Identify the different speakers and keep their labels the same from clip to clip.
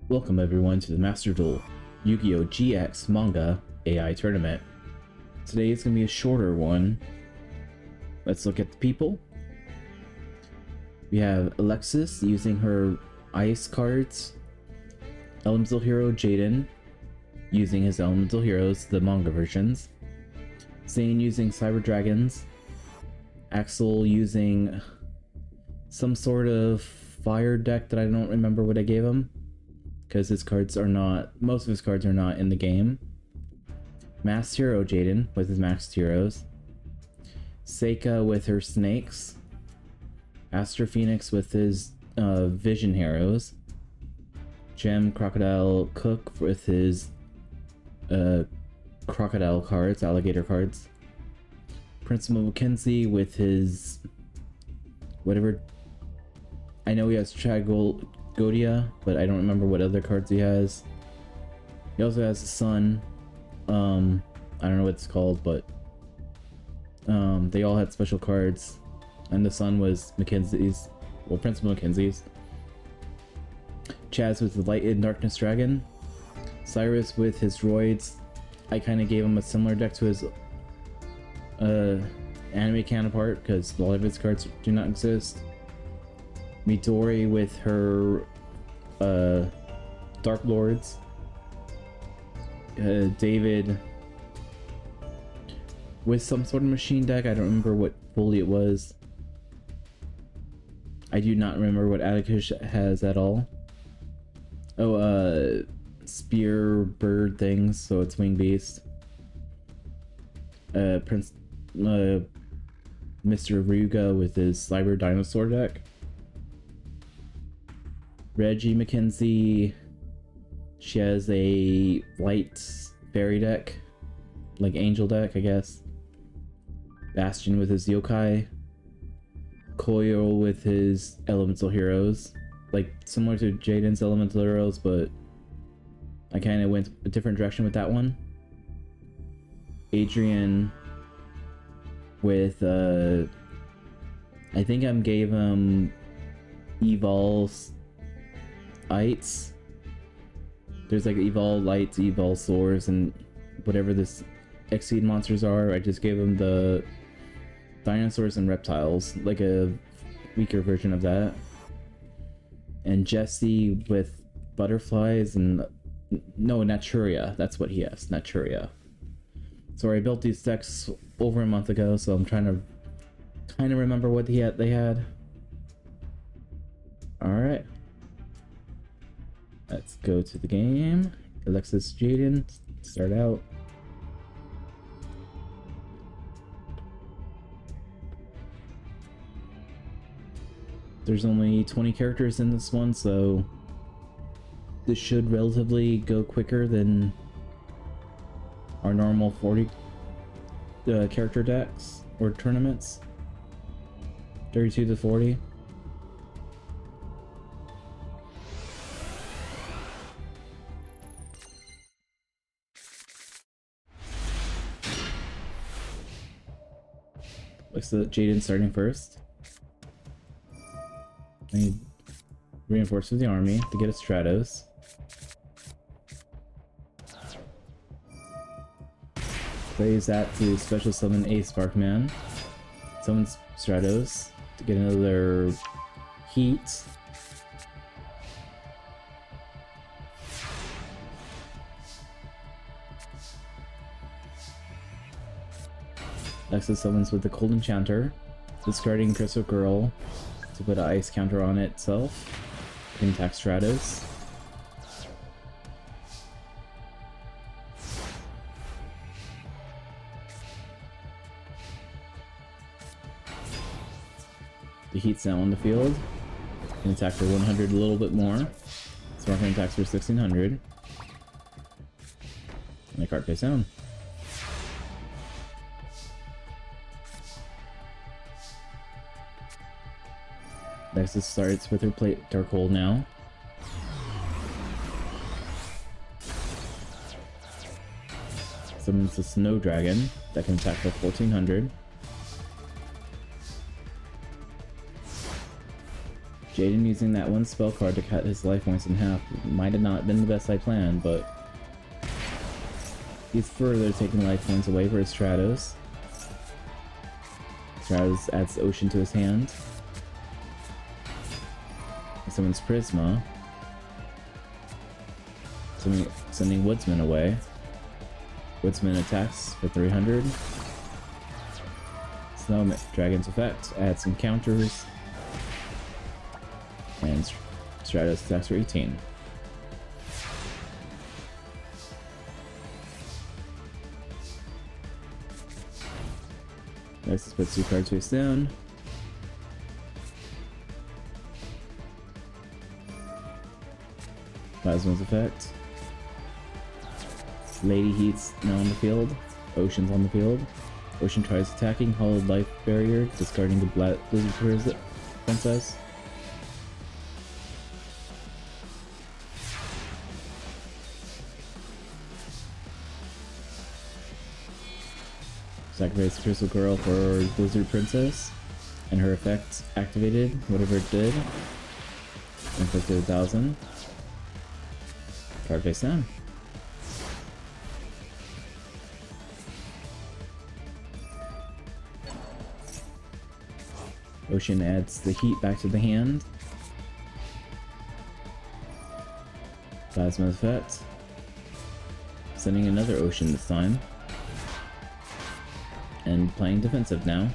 Speaker 1: Welcome everyone to the Master Duel Yu-Gi-Oh! GX Manga AI Tournament. Today is going to be a shorter one. Let's look at the people. We have Alexis using her ice cards. Elemental Hero Jaden using his Elemental Heroes, the manga versions. Zane using Cyber Dragons. Axel using some sort of fire deck that I don't remember what I gave him, because his cards are not, most of his cards are not in the game. Masked Hero Jaden with his Masked Heroes. Seika with her Snakes. Astro Phoenix with his Vision Heroes. Gem Crocodile Cook with his Crocodile cards, Alligator cards. Principal Mackenzie with his whatever. I know he has Godia, but I don't remember what other cards he has. He also has the Sun. I don't know what it's called, but they all had special cards, and the Sun was Mackenzie's, well, Principal Mackenzie's. Chaz with the Light and Darkness Dragon. Cyrus with his droids. I kind of gave him a similar deck to his anime counterpart, because a lot of his cards do not exist. Midori with her Dark Lords. David with some sort of machine deck. I don't remember what fully it was. I do not remember what Atticus has at all. Oh, spear bird things, so it's wing beast. Mr. Ryuga with his Cyber Dinosaur deck. Reggie Mackenzie, she has a light fairy deck, like angel deck, I guess. Bastion with his yokai. Koyo with his elemental heroes, like similar to Jaden's elemental heroes, but I kind of went a different direction with that one. Adrian with I think I gave him Evol's Ites. There's like Evol Lights, Evol Swords, and whatever this Exceed monsters are. I just gave him the dinosaurs and reptiles, like a weaker version of that. And Jesse with butterflies and no, naturia. That's what he has, naturia. So I built these decks over a month ago, so I'm trying to kind of remember what they had. All right. Let's go to the game. Alexis Jaden, start out. There's only 20 characters in this one, so this should relatively go quicker than our normal 40 character decks or tournaments. 32 to 40. Looks like Jaden starting first. I need reinforce with the army to get a Stratos. Plays that to special summon a Sparkman. Summons Stratos to get another Heat. Alexis summons with the Cold Enchanter, discarding Crystal Girl to put an ice counter on itself. Can attack Stratos. The Heat's now on the field. Can attack for 100 a little bit more. Sparkman attacks for 1600. And the card face down. Nexus starts with her plate Dark Hole now. Summons the Snow Dragon that can attack for 1400. Jaden using that one spell card to cut his life points in half might have not been the best I planned, but he's further taking life points away for his Stratos. Stratos adds Ocean to his hand. Summons Prisma. Sending Woodsman away. Woodsman attacks for 300. Snow Dragon's effect adds some counters. And Stratos attacks for 18. Next, let's put 2 cards face down. Plasma's effect. Lady Heat's now on the field. Ocean's on the field. Ocean tries attacking. Hollowed Life Barrier, discarding the Blizzard Princess. Sacrifice Crystal Girl for Blizzard Princess. And her effect activated, whatever it did. Inflicted 1,000. Card face down. Ocean adds the heat back to the hand. Plasma effect. Sending another Ocean this time. And playing defensive now.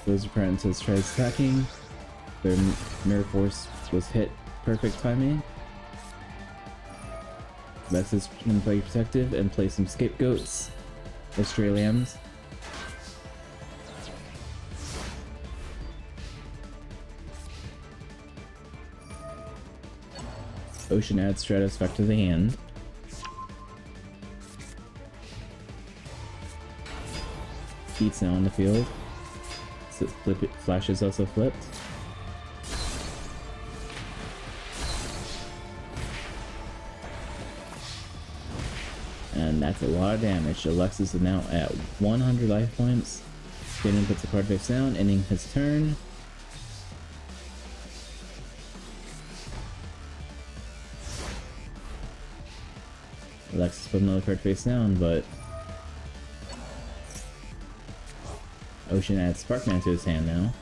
Speaker 1: Blizzard Princess tries attacking. Their Mirror Force was hit. Perfect timing. Vexus can play protective and play some scapegoats. Australians. Ocean adds Stratos back to the hand. Heat's now on the field. So Flash is also flipped. And that's a lot of damage. Alexis is now at 100 life points. Jaden puts the card face down, ending his turn. Alexis put another card face down, but Ocean adds Sparkman to his hand now.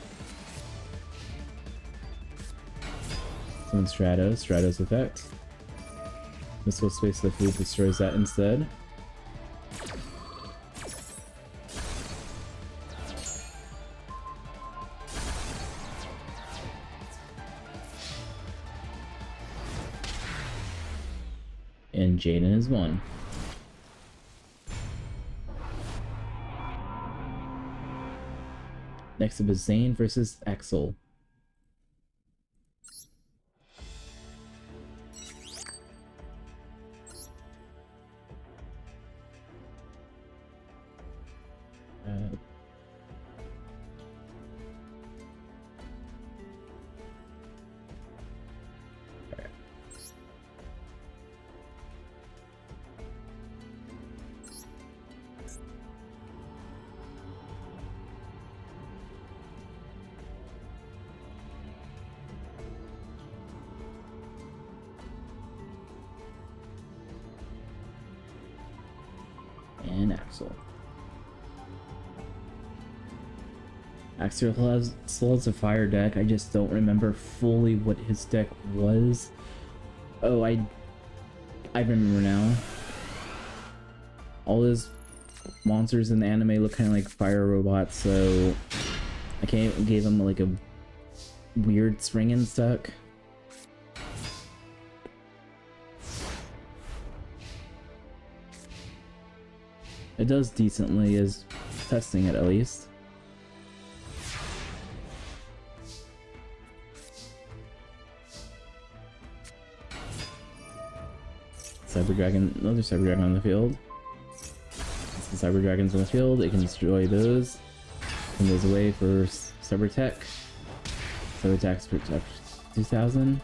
Speaker 1: Summon Stratos effect. Missile Space the Food destroys that instead. And Jaden is won. Next up is Zane versus Axel. And Axel. Axel still has a fire deck. I just don't remember fully what his deck was. Oh, I remember now. All his monsters in the anime look kind of like fire robots, so I gave him like a weird springans deck. It does decently as testing it at least. Cyber Dragon, another Cyber Dragon on the field. Since the Cyber Dragon's on the field, it can destroy those. Send those away for Cyber Tech. Cyber Tech's for 2000.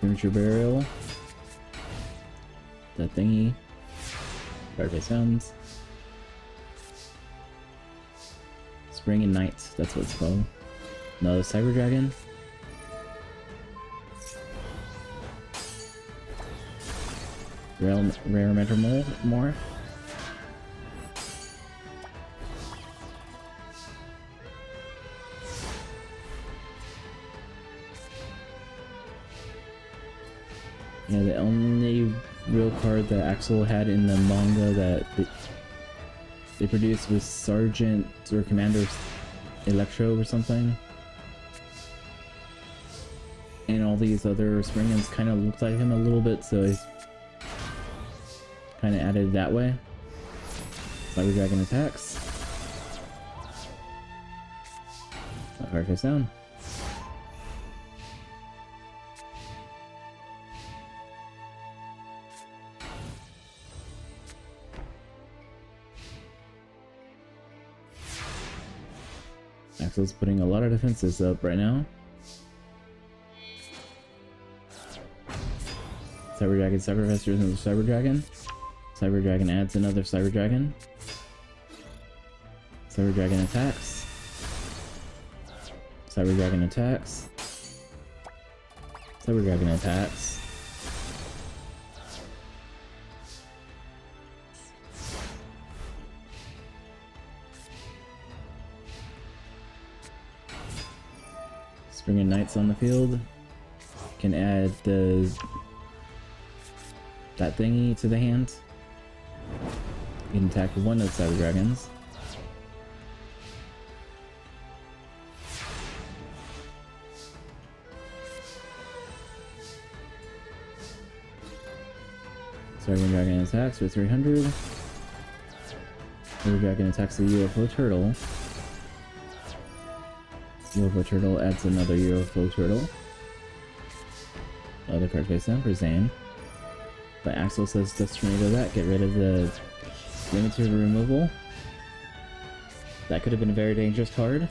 Speaker 1: Premature Burial. That thingy. Card sounds. Spring and Night, that's what it's called. Another Cyber Dragon. Rare Metamorph. Yeah, the only real card that Axel had in the manga that they produced was Sergeant or Commander Electro or something. And all these other springans kind of looked like him a little bit, so I kind of added it that way. Cyber Dragon attacks. That card face down. Axel's putting a lot of defenses up right now. Cyber Dragon sacrifices another Cyber Dragon. Cyber Dragon adds another Cyber Dragon. Cyber Dragon attacks. Cyber Dragon attacks. Cyber Dragon attacks. Spring and Knights on the field. Can add that thingy to the hand. You can attack one of the Cyber Dragons. Cyber Dragon attacks for 300. Cyber Dragon attacks the UFO Turtle. UFO Turtle adds another UFO Turtle. Other card face down for Zane. But Axel says just tornado that, get rid of the limited removal. That could have been a very dangerous card.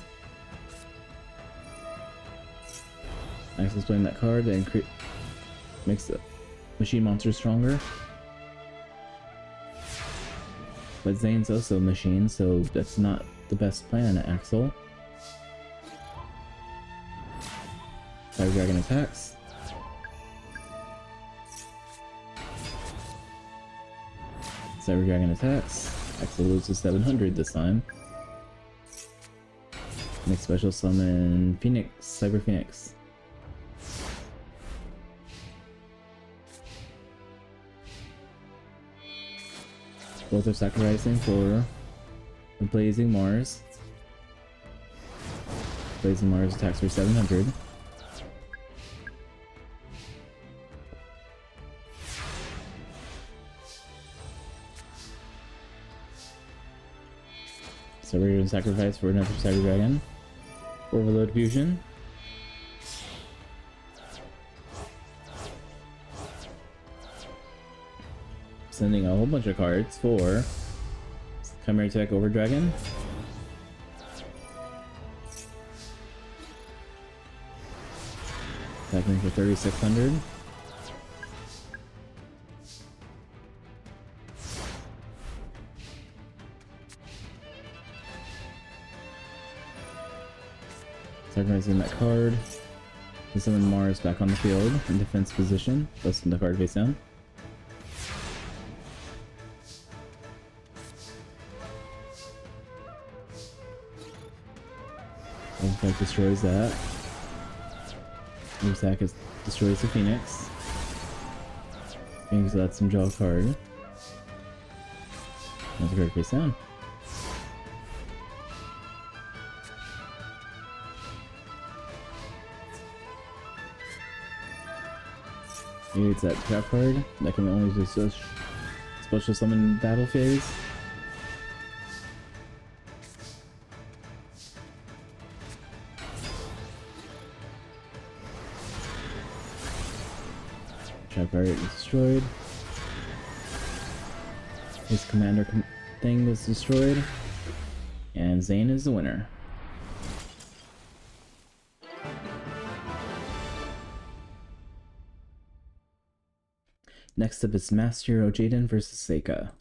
Speaker 1: Axel's playing that card and makes the machine monster stronger. But Zane's also a machine, so that's not the best plan, Axel. Cyber Dragon attacks. Cyber Dragon attacks. Axel loses 700 this time. Next special summon Phoenix, Cyber Phoenix. Both are sacrificing for Blazing Mars. Blazing Mars attacks for 700. So we're going to sacrifice for another Cyber Dragon. Overload Fusion. Sending a whole bunch of cards for Chimera Tech Over Dragon. Attacking for 3,600. Sacrificing that card to summon Mars back on the field in defense position, busting the card face down. Attack destroys that. New attack destroys the Phoenix. Phoenix lets him draw a card. Another card face down. It's that trap card that can only just special summon battle phase. Trap card is destroyed. His commander thing is destroyed. And Zane is the winner. Next up is Master Hero Jaden versus Seika.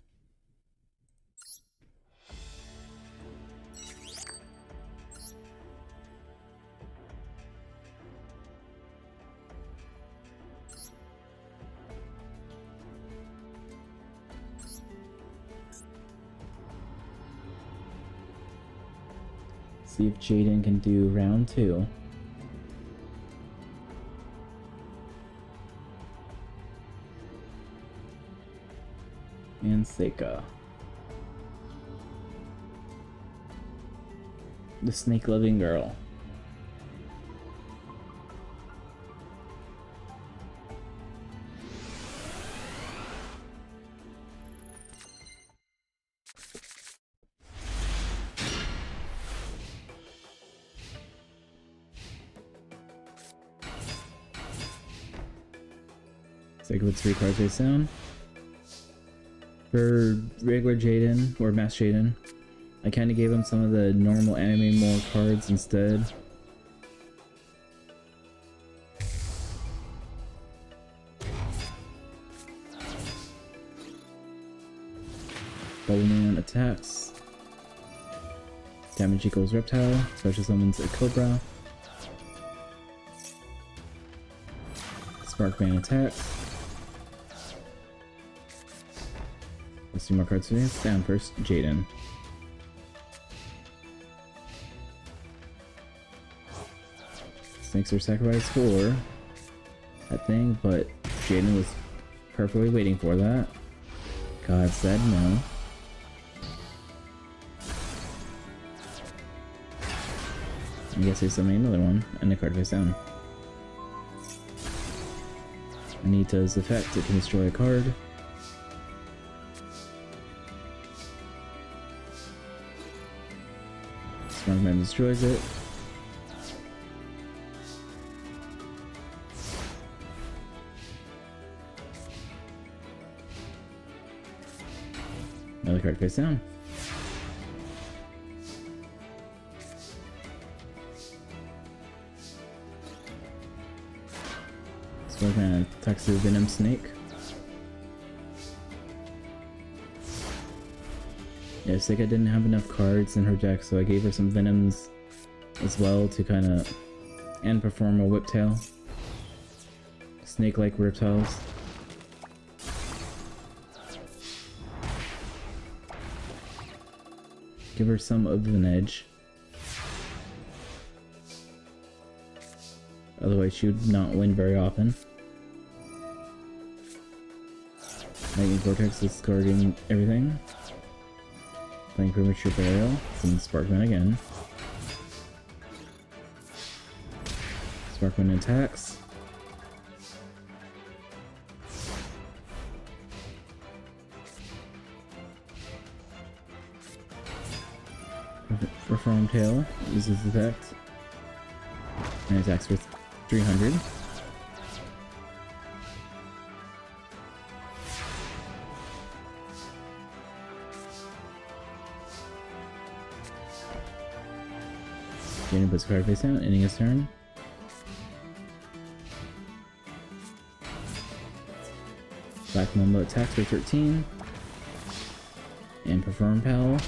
Speaker 1: See if Jaden can do round 2. And Seika. The snake-loving girl. Seika with 3 cards face down. For regular Jaden, or Master Jaden, I kind of gave him some of the normal anime more cards instead. Double Man attacks. Damage equals reptile. Special summons a cobra. Sparkman attacks. Let's do more cards today. Down first, Jaden. Snakes are sacrificed for that thing, but Jaden was perfectly waiting for that. God said no. I guess he's summoning another one, and the card face down. Anita's effect, it can destroy a card. Springman destroys it. Another card face down. Springman attacks the Venom Snake. Yeah, Seika didn't have enough cards in her deck, so I gave her some Venoms as well to kind of... and perform a Whiptail. Snake-like reptiles. Give her some of an edge. Otherwise she would not win very often. Lightning Vortex is discarding everything. Playing Premature Burial, and Sparkman again. Sparkman attacks. Reform Tail uses effect. And attacks for 300. Jaden puts a card face down, ending his turn. Black Mamba attacks for 13. And Perform Pal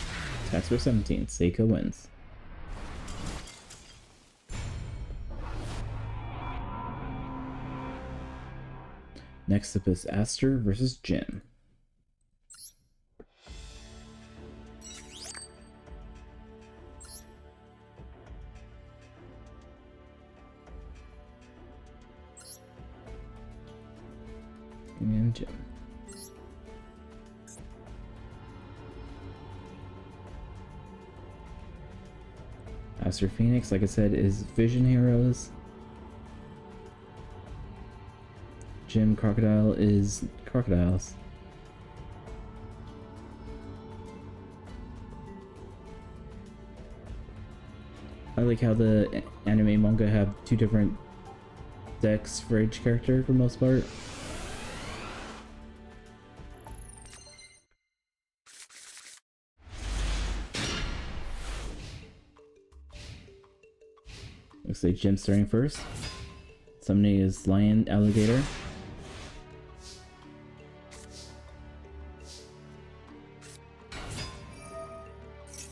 Speaker 1: attacks for 17. Seika wins. Next up is Aster versus Jim. And Jim. Aster Phoenix, like I said, is Vision Heroes. Jim Crocodile is Crocodiles. I like how the anime manga have 2 different decks for each character for the most part. Looks like Jim's starting first. Summoning is Lion Alligator.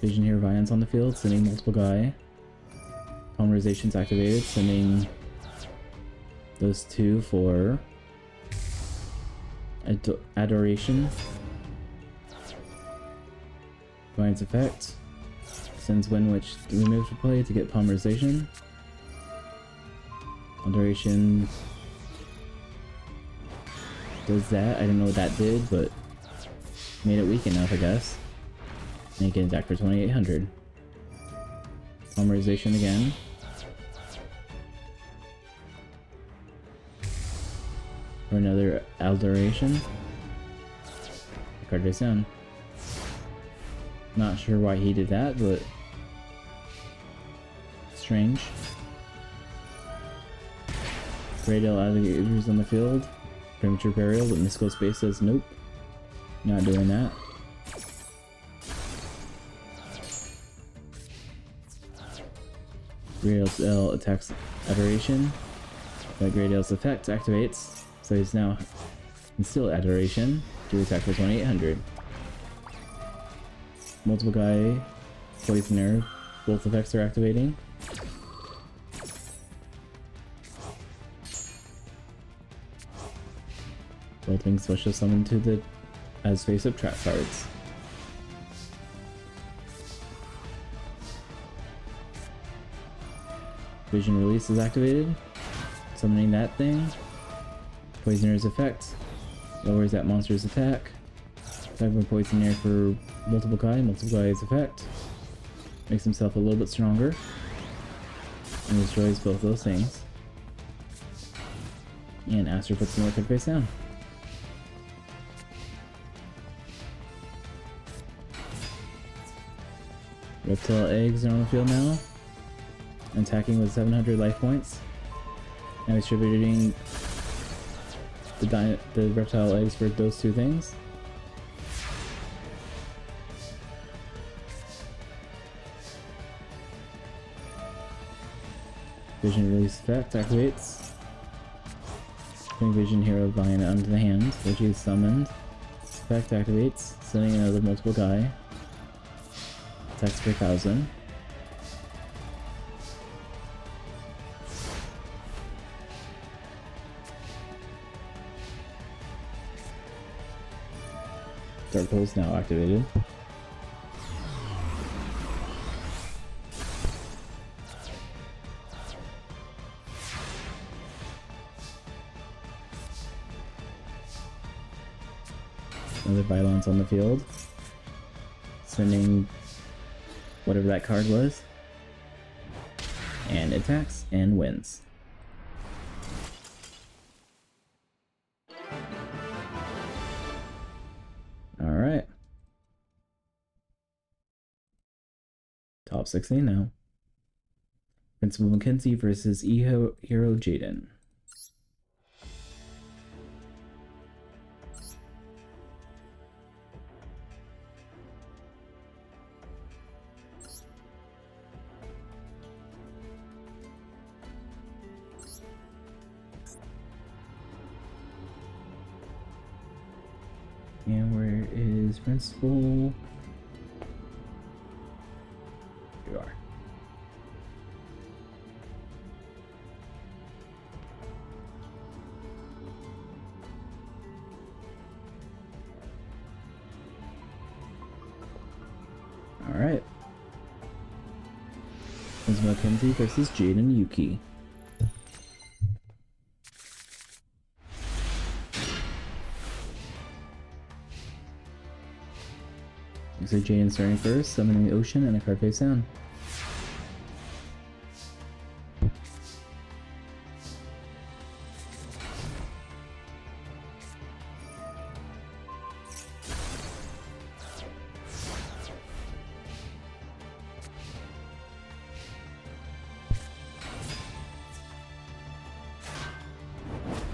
Speaker 1: Vision Hero Vions on the field, sending multiple guy. Polymerization's activated, sending those two for Adoration. Vions effect. Sends Windwitch removed to play to get Polymerization. Adoration does that. I don't know what that did, but made it weak enough, I guess. And you can attack for 2800. Polymerization again. For another Adoration. Card face down. Not sure why he did that, but strange. Radial Alligators on the field. Premature Burial, but Mystical Space says nope. Not doing that. Radial attacks Adoration. But Radial's effect activates, so he's now instill Adoration to attack for 2800. Multiple guy, Poisoner, both effects are activating. Bolting special summon to the as face-up trap cards. Vision Release is activated, summoning that thing. Poisoner's effect lowers that monster's attack. Attack with Poisoner for multiple guy's effect. Makes himself a little bit stronger. And destroys both those things. And Aster puts the card face down. Reptile eggs are on the field now. Attacking with 700 life points. Now distributing the reptile eggs for those two things. Vision Release effect activates. Putting Vision Hero Vine onto the hand, which is summoned. Effect activates, sending another multiple guy. Attacks for 1000. Dark Hole's now activated. Another Violence on the field. Sending whatever that card was. And attacks and wins. Alright. Top 16 now. Principal Mackenzie versus Hero Jaden. And where is Principal? Here you are. Alright. It's Mackenzie versus Jaden Yuki. Looks like Jaden starting first, summoning the ocean and a card face down.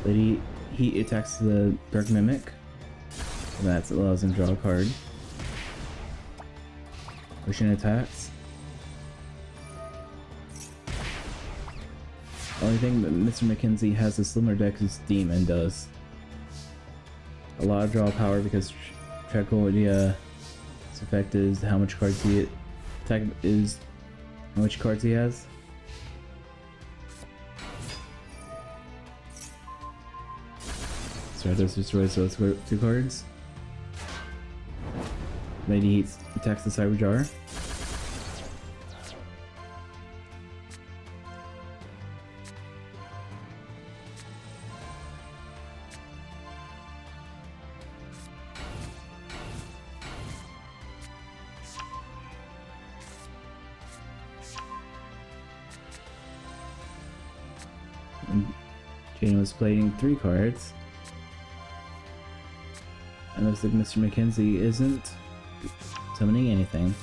Speaker 1: But he attacks the Dark Mimic. That allows him to draw a card. Ocean attacks. Only thing that Mr. Mackenzie has a similar deck as Demon does. A lot of draw power because Tragodia's effect is how much cards he Attack is how much cards he has. Stratos destroys those 2 cards. Lady Heats attacks the Cyber Jar. And Jane was playing 3 cards. And looks like Mr. McKenzie isn't summoning anything.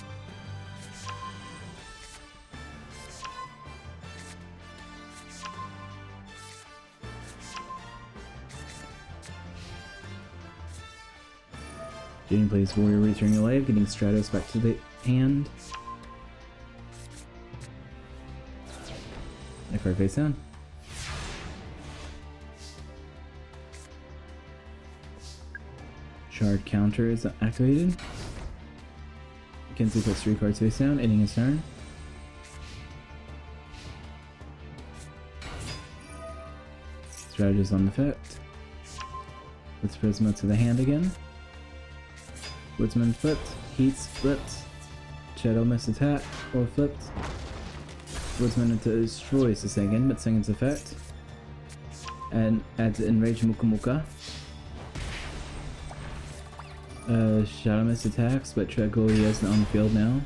Speaker 1: Jane plays Warrior Returning Alive, getting Stratos back to the hand. And a card face down. Shard counter is activated. Mackenzie puts 3 cards face down, ending his turn. Strategist on effect. Puts Prisma to the hand again. Woodsman flipped. Heats flipped. Shadow Mist attack or flipped. Woodsman destroys the second, but second's effect. And adds Enrage Muka Muka. Shadow Mist attacks, but Tragolia is on the field now.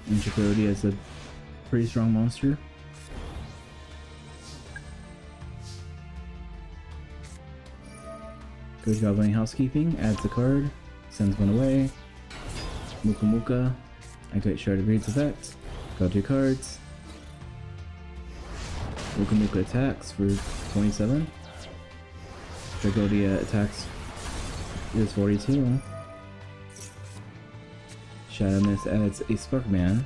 Speaker 1: And Tragolia is a pretty strong monster. Good job on housekeeping, adds a card, sends one away. Muka Muka, activate Shard of Greed's effect, draw 2 cards. Muka Muka attacks for 27. Tragolia attacks is 42. Shadow Mist adds a Sparkman.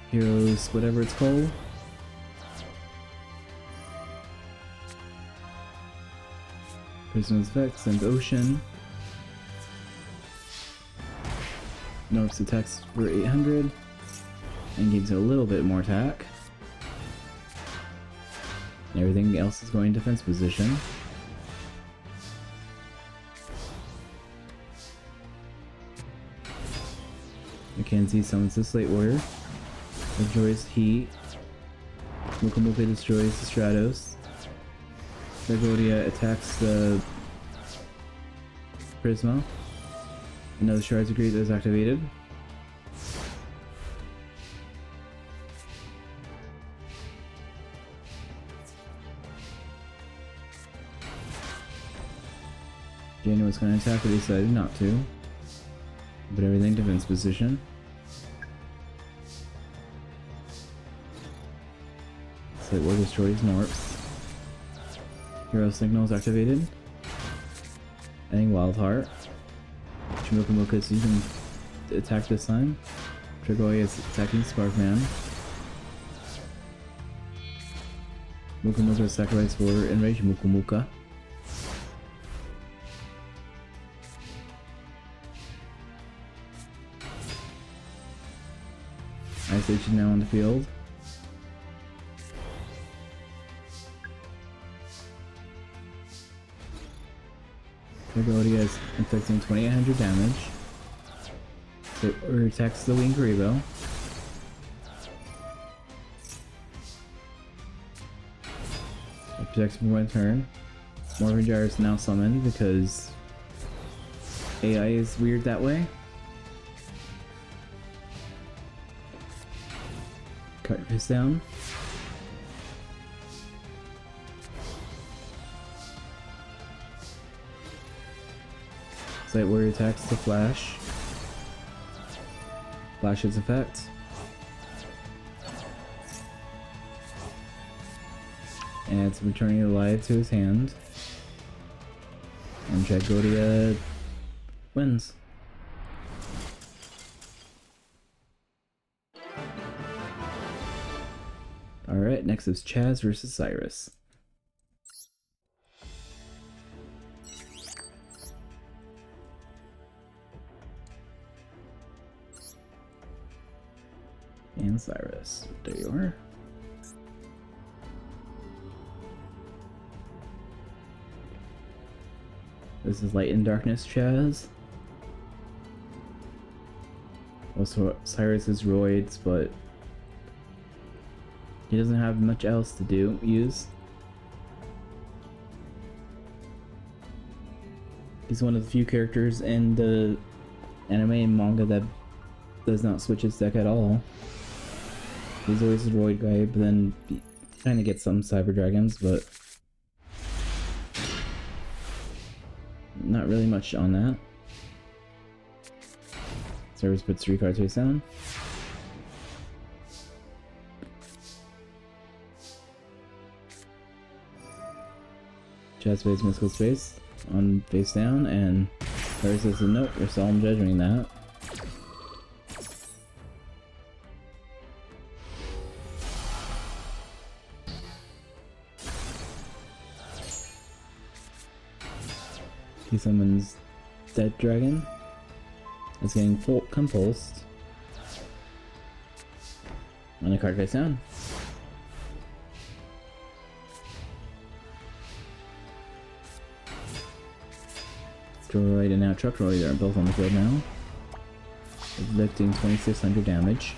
Speaker 1: Heroes, whatever it's called. Prisoner's effect sends Ocean. Norks attacks for 800 and gives it a little bit more attack. And everything else is going defense position. Mackenzie summons the Slate Warrior. Destroys Heat. Muka Muka destroys the Stratos. Tragolia attacks the Prisma. Another Shards of Greed is activated. Jane was going to attack, but he decided not to. But everything defense position. Slate War destroys Norps. Hero Signal is activated. Adding Wild Heart. Muka Muka, so you can attack this time. Tragolia is attacking Sparkman. Muka Muka is sacrificed for Enrage Muka Muka. Ice Age is now on the field. Tragolia is inflicting 2800 damage. So it attacks the Winged Grebo. It protects for 1 turn. Morphin Jar is now summoned because AI is weird that way. Cut this down. Slate Warrior attacks the Flash. Flash's effect. And it's returning alive to his hand. And Tragolia wins. next is Chaz versus Cyrus. And Cyrus. There you are. This is Light and Darkness Chaz. Also, Cyrus is roids, but he doesn't have much else to use. He's one of the few characters in the anime and manga that does not switch his deck at all. He's always a roid guy, but then he kind of gets some Cyber Dragons, but not really much on that. Cyrus puts 3 cards face down. Chaz plays Mystical Space on face down, and Cyrus says, nope, we're solemn judging that. He summons Dead Dragon. It's getting full compulsed. And a card face down. Droid and now Truck Droid are both on the field now. Inflicting 2600 damage.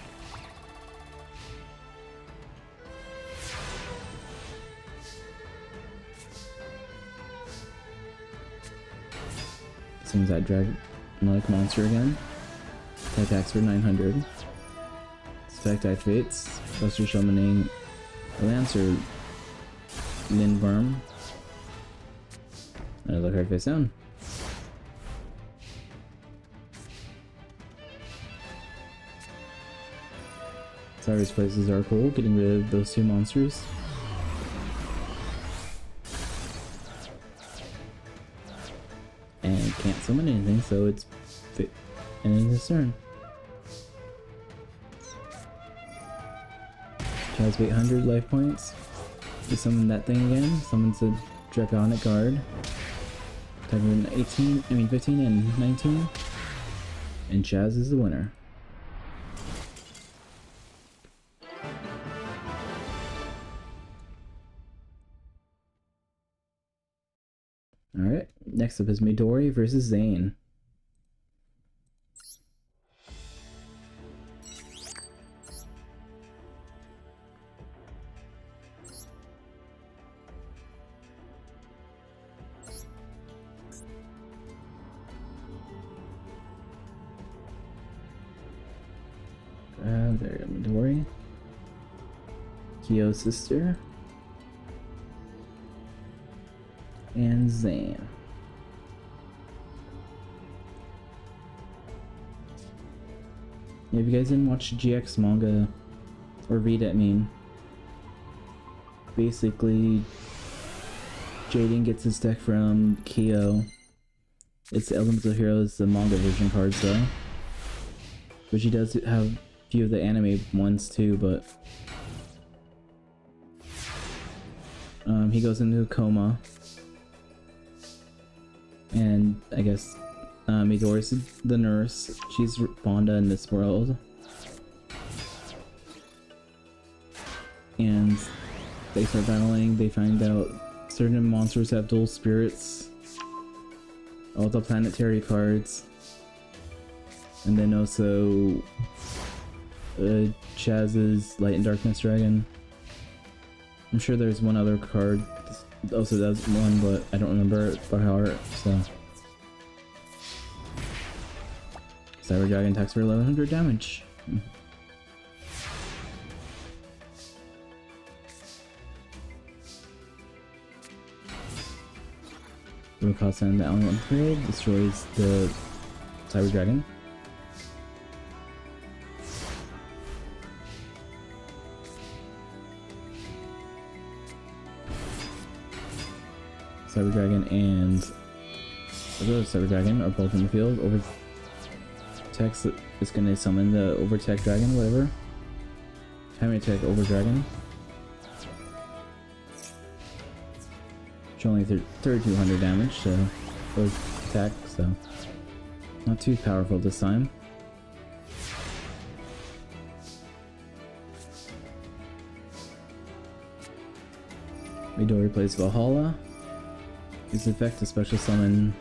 Speaker 1: Seems that Dragonic monster again. Attacks for 900. Spect activates. Buster summoning a Lancer Lindworm. Another card face down. Cyrus places are cool, getting rid of those 2 monsters. And can't summon anything, so it's ending his turn. Chaz 800 life points. We summon that thing again. Summons a Draconic guard. Typing 15 and 19. And Chaz is the winner. Alright, next up is Midori versus Zane. There you go, Midori. Kyo's sister. And Zane. Yeah, if you guys didn't watch GX Manga, or read it, I mean, basically, Jaden gets his deck from Kyo. It's the Elemental Heroes, the manga version cards though. But she does have a few of the anime ones too, but he goes into a coma. And I guess Midori's the nurse. She's Bonda in this world. And they start battling. They find out certain monsters have dual spirits. All the planetary cards. And then also Chaz's Light and Darkness Dragon. I'm sure there's one other card also does one, but I don't remember it by heart, so. Cyber Dragon attacks for 1100 damage. Rukasa and the Alien Upgrade destroys the Cyber Dragon. Cyber Dragon and the other Cyber Dragon are both in the field. Overtext is going to summon the Overtech Dragon, whatever. Time attack Over Dragon. which only 3200 damage, so both attack, so not too powerful this time. Midori plays Valhalla. Use effect to special summon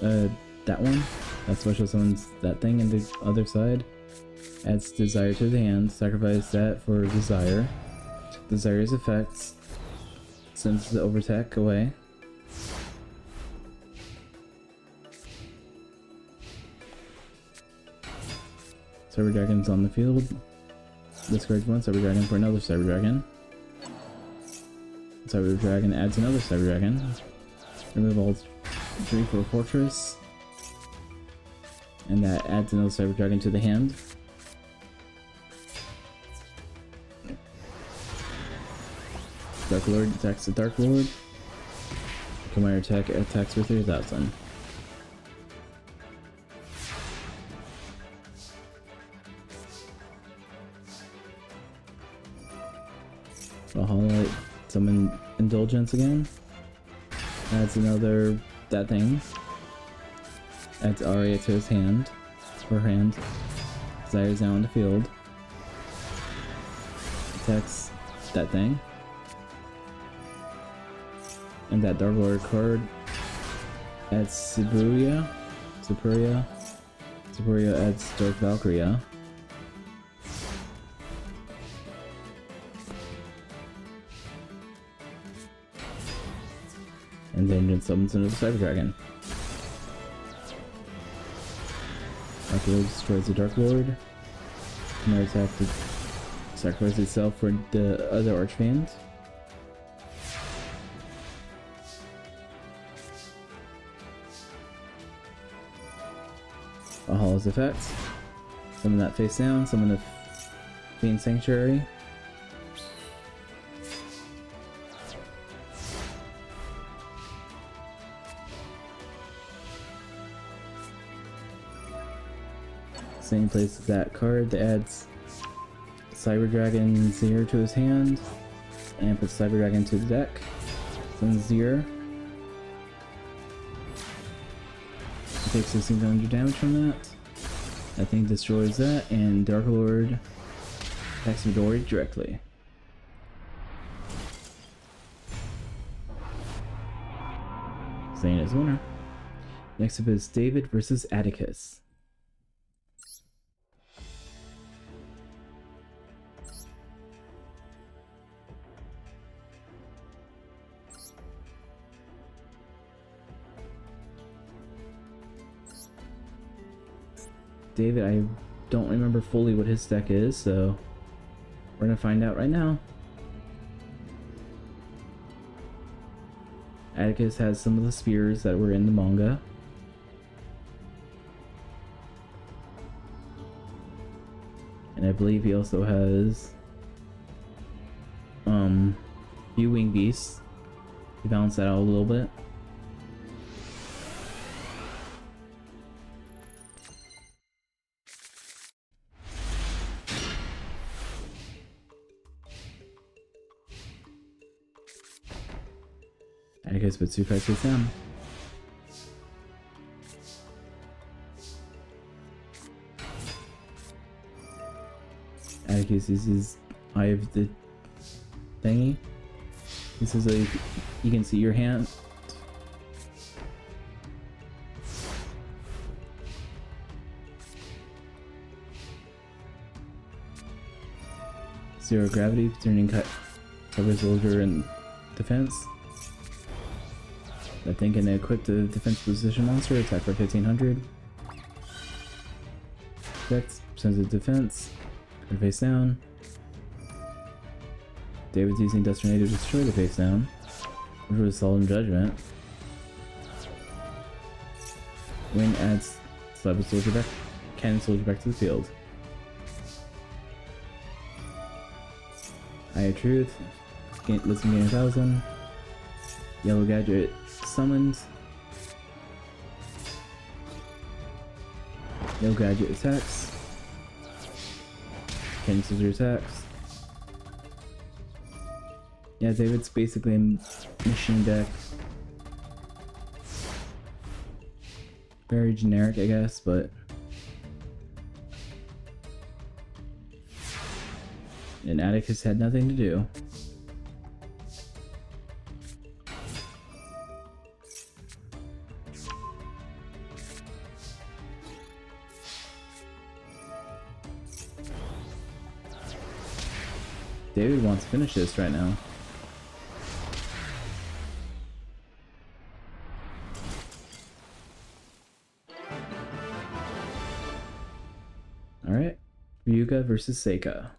Speaker 1: that one. That special summons that thing in the other side. Adds desire to the hand. Sacrifice that for desire. Desire's effects. Sends the overtack away. Cyber Dragon's on the field. Discards one Cyber Dragon for another Cyber Dragon. Cyber Dragon adds another Cyber Dragon. Remove all 3 for a fortress. And that adds another Cyber Dragon to the hand. Dark Lord attacks the Dark Lord. Commander attack attacks for 3000. Valhalla summon Indulgence again. Adds another that thing. Adds Aria to his hand. Her hand. Desire's now on the field. Attacks that thing. And that Dark Lord card adds Siburia. Siburia adds Dark Valkyria. And then it summons another Cyber Dragon. Dark Lord destroys the Dark Lord. Another attack to sacrifice itself for the other Archfiend. Valhalla's effects. Summon that face down, summon the Fiend Sanctuary. Same place as that card that adds Cyber Dragon Zero to his hand and puts Cyber Dragon to the deck. Summons Zero. Takes 1600 damage from that. That thing destroys that, and Dark Lord attacks Midori directly. Zane is winner. Next up is David versus Atticus. David, I don't remember fully what his deck is, so we're gonna find out right now. Atticus has some of the spears that were in the manga. And I believe he also has few wing beasts to balance that out a little bit. Atticus puts 2 cards face down. Atticus uses Eye of the thingy. This is like you can see your hand. Zero gravity, turning cover soldier and defense. That thing can equip the defense position monster, attack for 1500. Effects, sends a defense, put face down. David's using Dust Tornado to destroy the face down, which was Solemn Judgment. Win adds Cyber Soldier back, Cannon Soldier back to the field. Eye of Truth, listen gain 1000. Yellow Gadget summoned. Yellow Gadget attacks. Cannon Soldier attacks. Yeah, David's basically a machine deck. Very generic, I guess, but and Atticus had nothing to do. David wants to finish this right now. Alright, Ryuga versus Seika.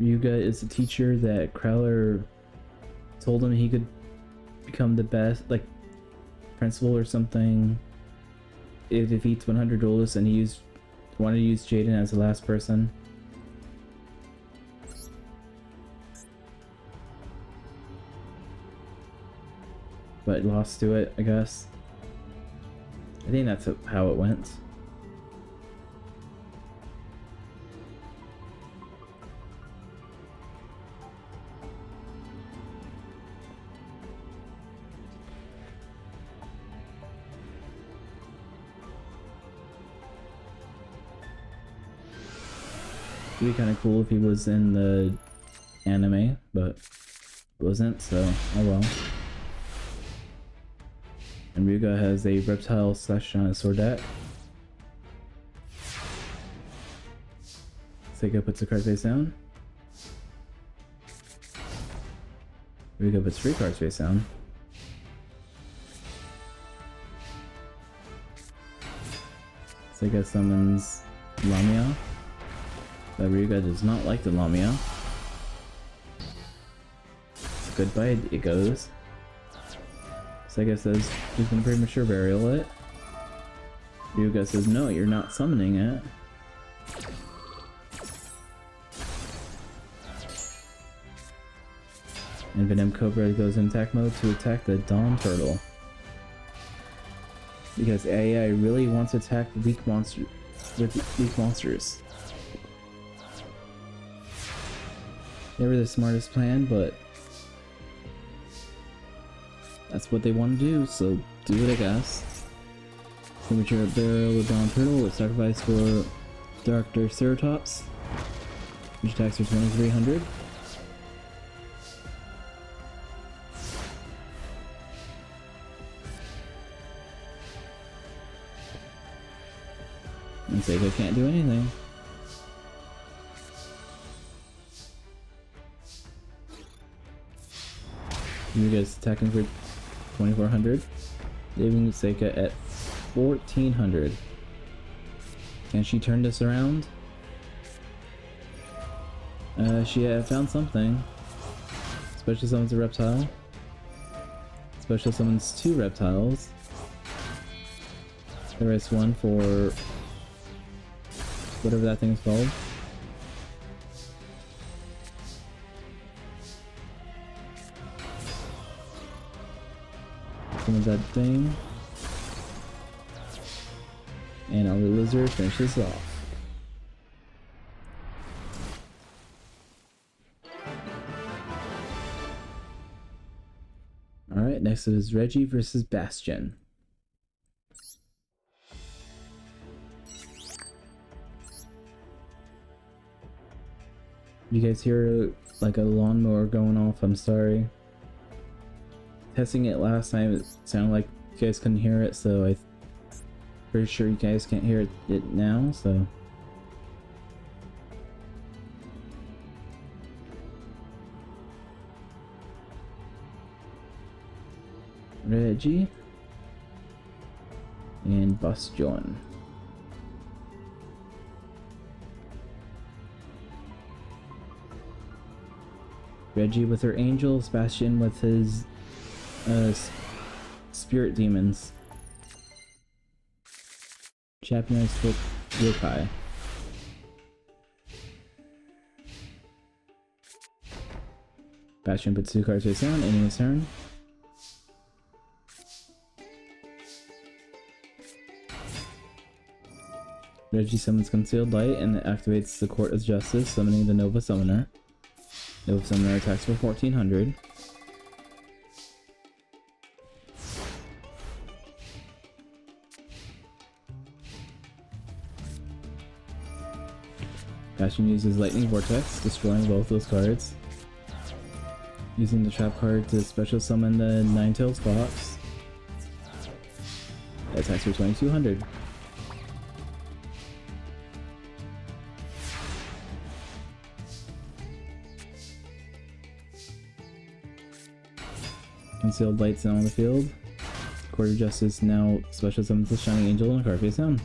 Speaker 1: Ryuga is a teacher that Crowler told him he could become the best, like, principal or something. It defeats 100 duelists, and he wanted to use Jaden as the last person. But lost to it, I guess. I think that's how it went. It'd be kind of cool if he was in the anime, but wasn't, so oh well. And Ryuga has a reptile slash dinosaur deck. Seika puts the card face down. Ryuga puts 3 cards face down. Seika summons Lamia. But Ryuga does not like the Lamia. Goodbye, it goes. Seika says he's gonna premature burial it. Ryuga says no, you're not summoning it. And Venom Cobra goes in attack mode to attack the Dawn Turtle. Because AI really wants to attack weak monsters. Never the smartest plan, but that's what they want to do, so do it, I guess. Premature burial with Dawn Turtle with sacrifice for Dr. Ceratops, which attacks for 2300. And Seika can't do anything. You guys attacking for 2400, leaving Seika at 1400. Can she turn this around? She found something. Special summons a reptile. Special summons 2 reptiles. There is one for whatever that thing's called. Summon that thing. And our lizard finishes this off. Alright, next is Reggie versus Bastion. You guys hear like a lawnmower going off? I'm sorry. Testing it last time, it sounded like you guys couldn't hear it, so I'm pretty sure you guys can't hear it now, so. Reggie and Bastion. Reggie with her angels, Bastion with his spirit demons. Japanese with yokai. Bastion puts 2 cards face down, ending his turn. Reggie summons Concealed Light and it activates the Court of Justice, summoning the Nova Summoner. Nova Summoner attacks for 1400. Bastion uses Lightning Vortex, destroying both those cards. Using the trap card to special summon the Ninetales Fox. That attacks for 2200. Concealed Light's now on the field. Court of Justice now special summons the Shining Angel and a card face down.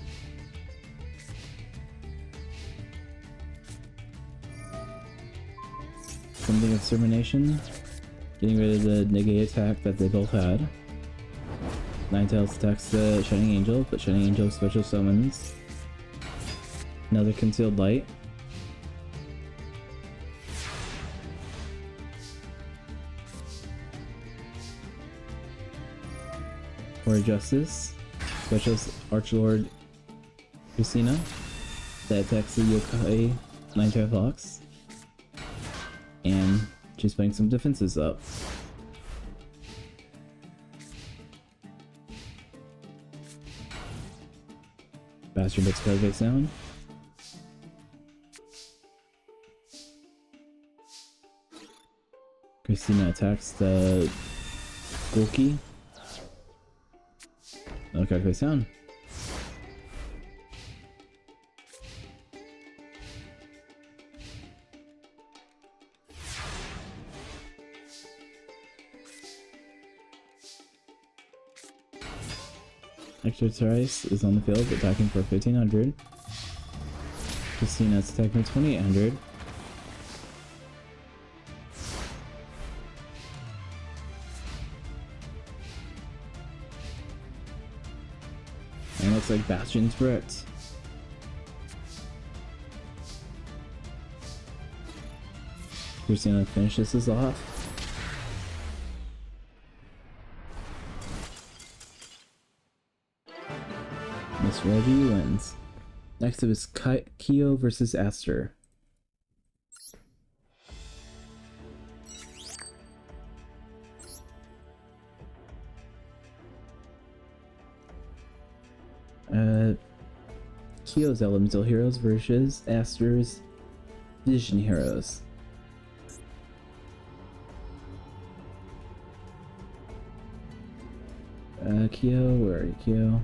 Speaker 1: Something of Extermination, getting rid of the negate attack that they both had. Ninetales attacks the Shining Angel, but Shining Angel special summons another Concealed Light. Court of Justice, special Archlord Christina, that attacks the Yokai Ninetales Fox. And she's putting some defenses up. Bastard puts card face down. Christina attacks the Golki. Another card face down. Evotiles is on the field, attacking for 1500. Christina's attacking for 2800. And it looks like Bastion's wrecked. Christina finishes this off. Miss Reggie wins. Next up is Kyo versus Aster. Kyo's Elemental Heroes versus Aster's Vision Heroes. Kyo, where are you, Kyo?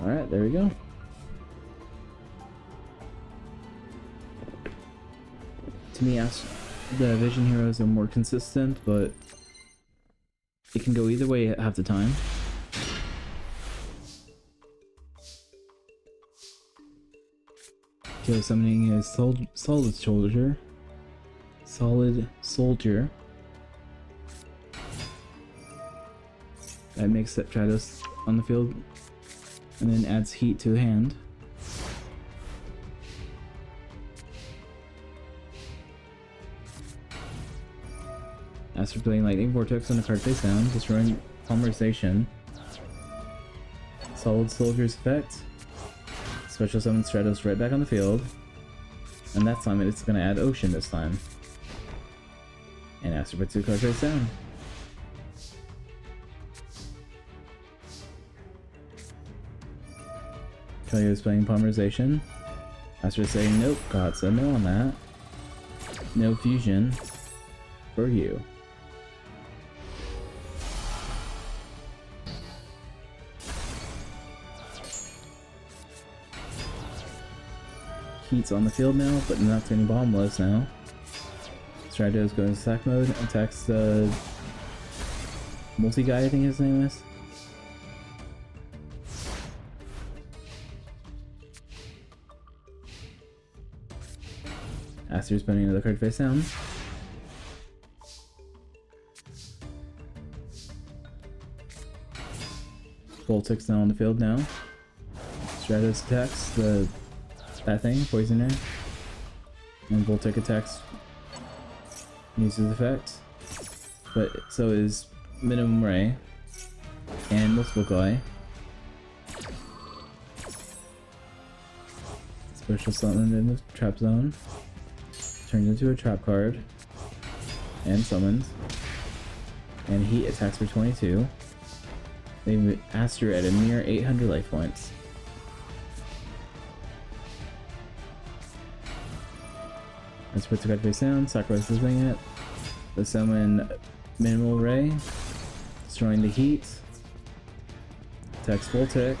Speaker 1: Alright, there we go. To me, the Vision Heroes are more consistent, but it can go either way half the time. Kyo summoning his Solid Soldier. That makes that Stratos on the field, and then adds heat to the hand. After playing Lightning Vortex on the card face down, destroying Polymerization. Solid Soldier's effect. Special summon Stratos right back on the field. And that time it's going to add Ocean this time. And Aster puts 2 cards face down. Kelly is playing Polymerization. Aster saying nope, God said no on that. No fusion for you. Heat's on the field now, but not any Bombless now. Stratos goes into attack mode, attacks the multi-guy, I think his name is. Aster's putting another card face down. Voltic's now on the field now. Stratos attacks that thing, Poisoner. And Voltaic attacks uses effect. But so is minimum ray and multiply. Special summon in the trap zone. Turns into a trap card. And summons. And heat attacks for 22. They Aster at a mere 800 life points. Let's put the card face down, sacrifice this thing it. Let's summon Minimal Ray, destroying the heat. Attacks full tick.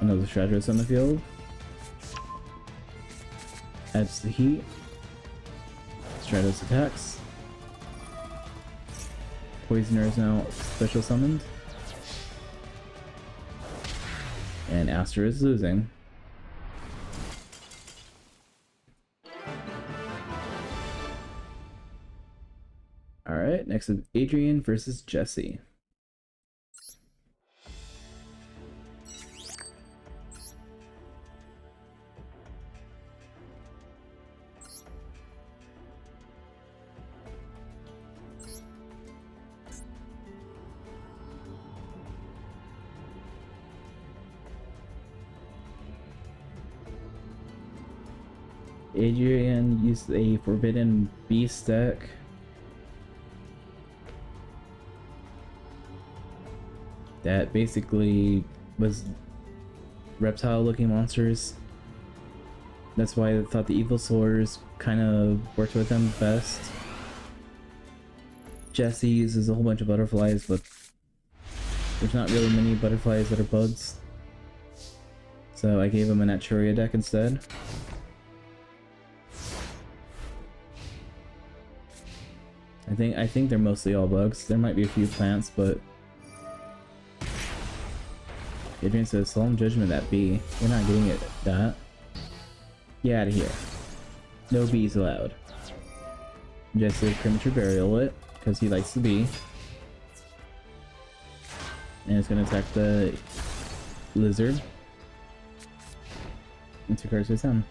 Speaker 1: Another Stratos on the field. Adds the heat. Stratos attacks. Poisoner is now special summoned. And Aster is losing. Alright, next is Adrian versus Jesse. Adrian used a Forbidden Beast deck. That basically was reptile looking monsters. That's why I thought the Evil Swords kind of worked with them best. Jesse uses a whole bunch of butterflies, but there's not really many butterflies that are bugs. So I gave him a Naturia deck instead. I think they're mostly all bugs. There might be a few plants, but Adrian says Solemn Judgment that bee. We're not getting it that. Get out of here. No bees allowed. Just a Premature Burial it, because he likes the bee. And it's gonna attack the lizard. And 2 cards face down.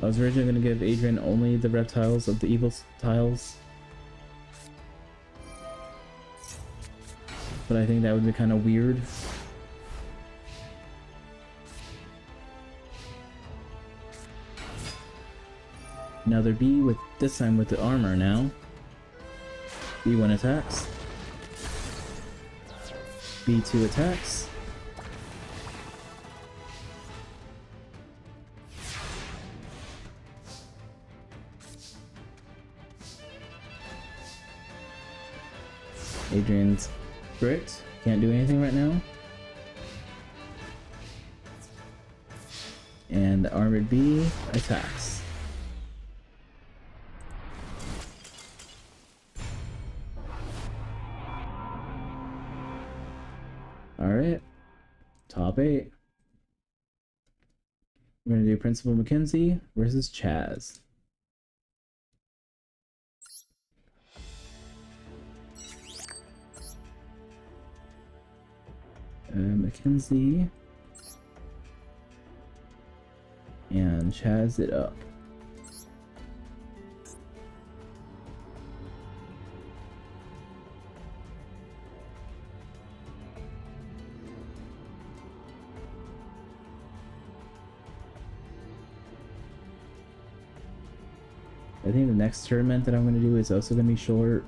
Speaker 1: I was originally gonna give Adrian only the reptiles of the evil tiles. But I think that would be kind of weird. Another bee with this time with the armor now. B1 attacks. B2 attacks. Adrian's bricked. Can't do anything right now. And the armored bee attacks. Alright. Top 8. We're gonna do Principal Mackenzie versus Chaz. Mackenzie and Chaz it up. I think the next tournament that I'm going to do is also going to be short.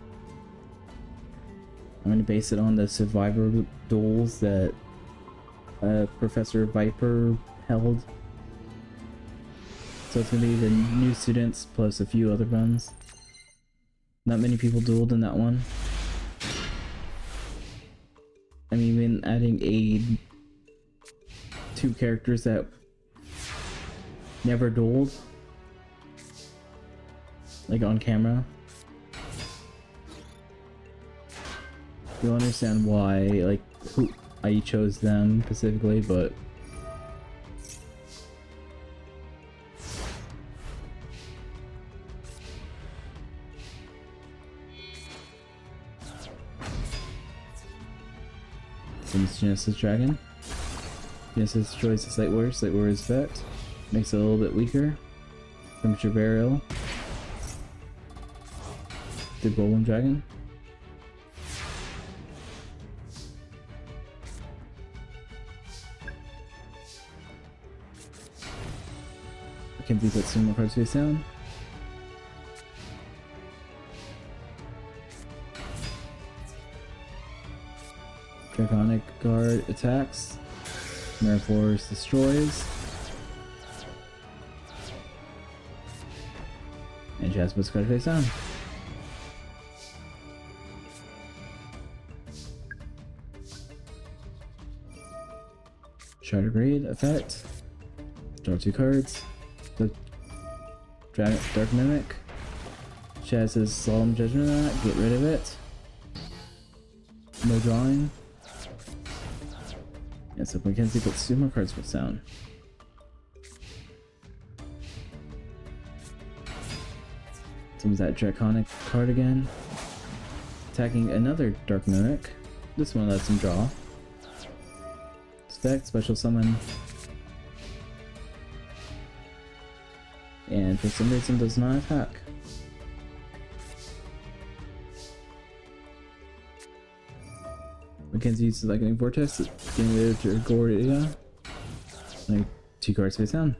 Speaker 1: I'm going to base it on the Survivor duels that Professor Viper held. So it's going to be the new students plus a few other runs. Not many people dueled in that one. I'm even adding 2 characters that never dueled. Like on camera. You'll understand why, like, who I chose them specifically, but Summons Genesis Dragon. Genesis destroys the Slate Warrior. Slate Warrior's effect. Makes it a little bit weaker. Premature Burial. The Golem Dragon. Mackenzie puts some more cards face down. Draconic Guard attacks. Mirror Force destroys. And Jazz puts card face down. Shattered Grade effect. Draw 2 cards. The Dark Mimic. Chaz says Solemn Judgment on that. Get rid of it. No drawing. Yeah, so Mackenzie puts 2 more cards with down. Summons that Draconic card again. Attacking another Dark Mimic. This one lets him draw. Spec, special summon. And for some reason does not attack. Mackenzie uses Lightning Vortex, getting rid of Dragoria. Like 2 cards face down.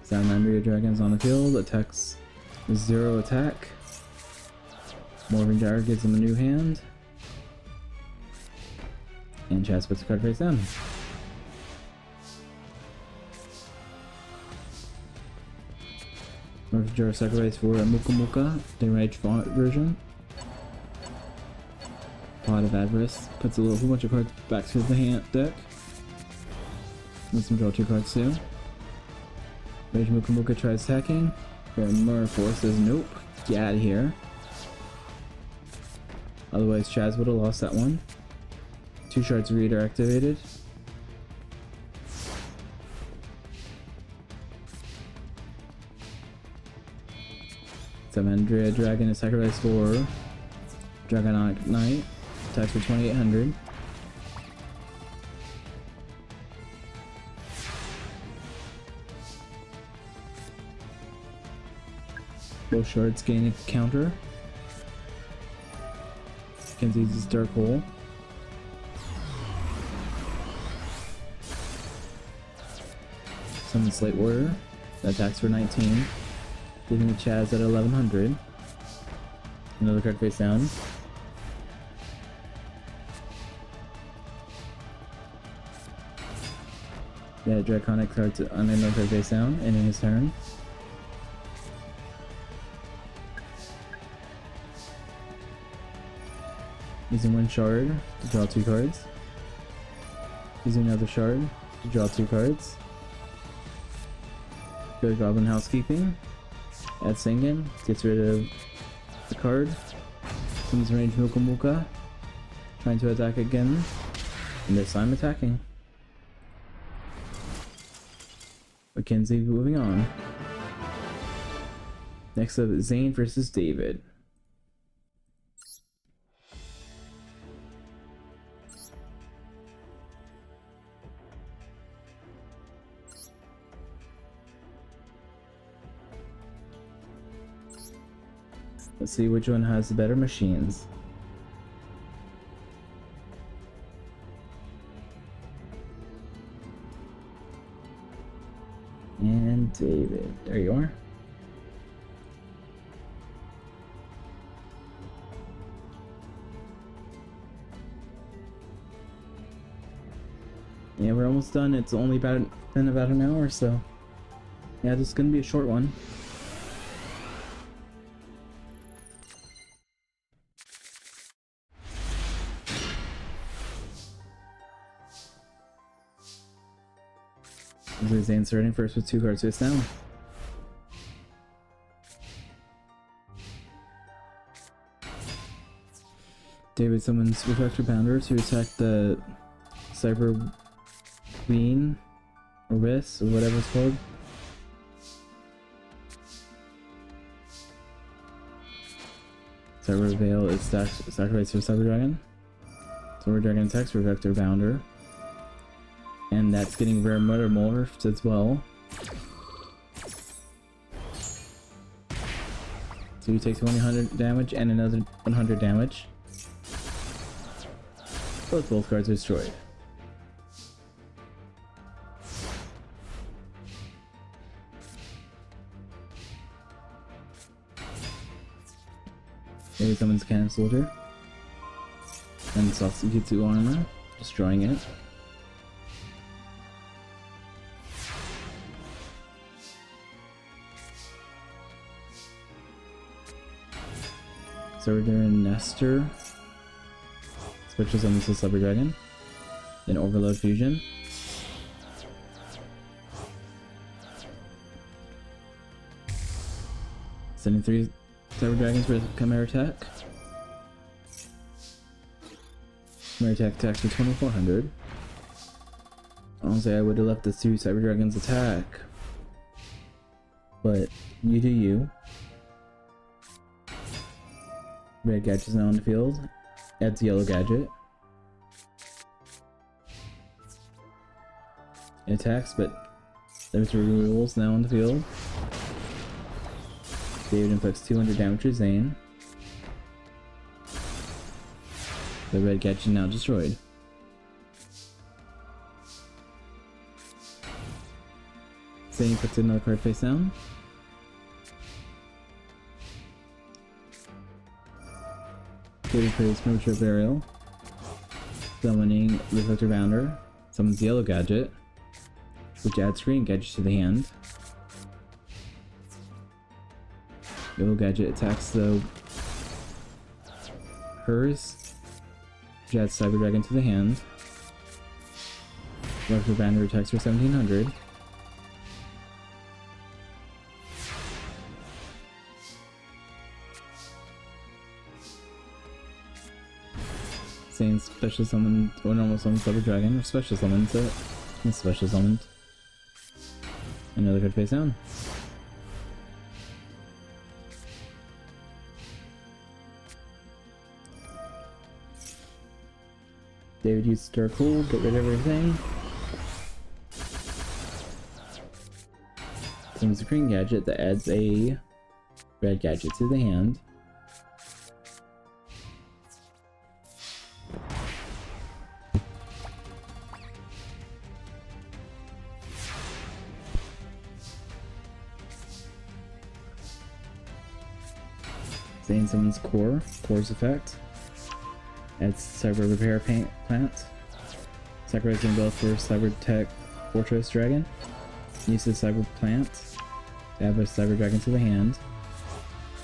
Speaker 1: Salamandria Dragons on the field, attacks with 0 attack. Morgan Gyre gives him a new hand. And Chaz puts a card face down. Morgan Gyre sacrifice for a Muka Muka, the Rage font version. Pot of Avarice puts a whole bunch of cards back to the hand deck. Let's draw 2 cards too. Rage Muka Muka tries attacking. Mirror Force says nope, get out of here. Otherwise Chaz would have lost that one. 2 shards reader activated. Salamandria Dragon is sacrificed for Dragonic Knight. Attacks for 2800. Both shards gain a counter. Mackenzie uses Dark Hole. Summon Slate Warrior. That attacks for 19. Leaving the Chaz at 1100. Another card face down. Yeah, Draconic card on another card face down, ending his turn. Using 1 shard to draw 2 cards. Using another shard to draw 2 cards. Goes Goblin Housekeeping. Adds Singen. Gets rid of the card. Summons range Muka Muka. Trying to attack again. And this time attacking. Mackenzie moving on. Next up, Zane versus David. Let's see which one has the better machines. And David, there you are. Yeah, we're almost done. It's only been about an hour, so yeah, this is gonna be a short one. Zane starting first with 2 cards face down. David summons Reflector Pounder to attack the Cyber Queen, or Wiss, or whatever it's called. Cyber Veil is sacrificed for Cyber Dragon. Cyber Dragon attacks for Vector Bounder. And that's getting rare metamorphed as well. So he takes 100 damage and another 100 damage. Both cards are destroyed. Here he summons Cannon Soldier. And Sasukitsu armor, destroying it. So we're doing Nestor. Special summons the Cyber Dragon. Then Overload Fusion. Sending 3 Cyber Dragons for Chimera attack. Chimera attack attacks for 2400. Honestly, I would have left the 2 Cyber Dragons attack. But you do you. Red gadget is now on the field. Adds yellow gadget. It attacks, but there's removals now on the field. David inflicts 200 damage to Zane. The red gadget now destroyed. Zane puts another card face down. David plays Premature Burial. Summoning Reflector Bounder. Summons Yellow Gadget, which adds green gadget to the hand. Yellow Gadget attacks the hers, which adds Cyber Dragon to the hand. Reflector Bounder attacks for 1700. Saying special summon or normal summon Cyber Dragon, or special summons it. And special summoned. Another card face down. David used Stir Cool, get rid of everything. Summons a green gadget that adds a red gadget to the hand. Zane summons Core's effect. Adds Cyber Repair Plant. Sacrificing both for Cyber Tech Fortress Dragon. Uses Cyber Plant to add a Cyber Dragon to the hand.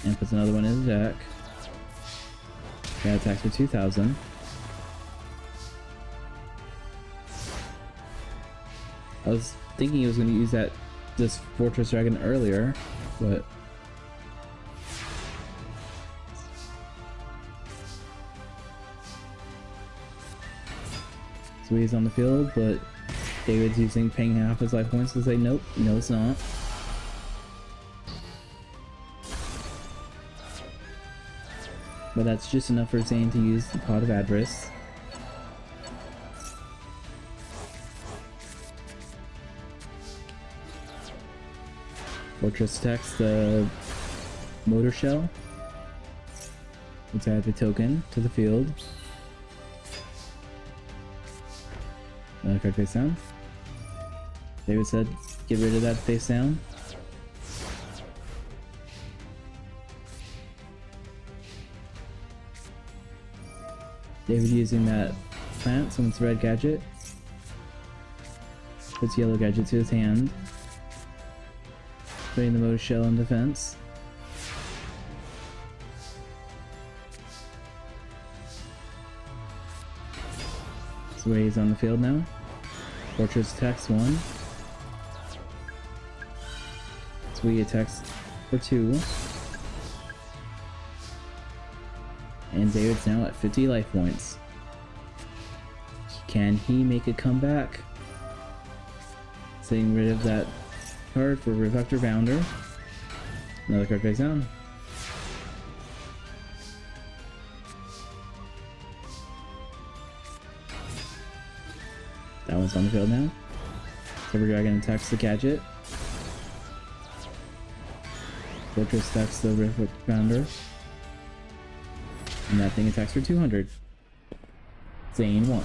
Speaker 1: And puts another one in the deck. That attacks for 2000. I was thinking he was going to use this Fortress Dragon earlier, but so he's on the field, but David's paying half his life points to say nope, no it's not. But that's just enough for Zane to use the Pot of Avarice. Fortress attacks the Motor Shell. Let's add the token to the field. Another card face down. David said, get rid of that face down. David using that plant, summons red gadget. Puts yellow gadget to his hand. Putting the Motor Shell in defense. So he's on the field now. Fortress attacks 1. Sweet attacks for 2. And David's now at 50 life points. Can he make a comeback? Getting rid of that card for Reflector Bounder. Another card face down. Someone's on the field now. Saber Dragon attacks the gadget. Fortress attacks the Rift Founder. And that thing attacks for 200. Zane 1.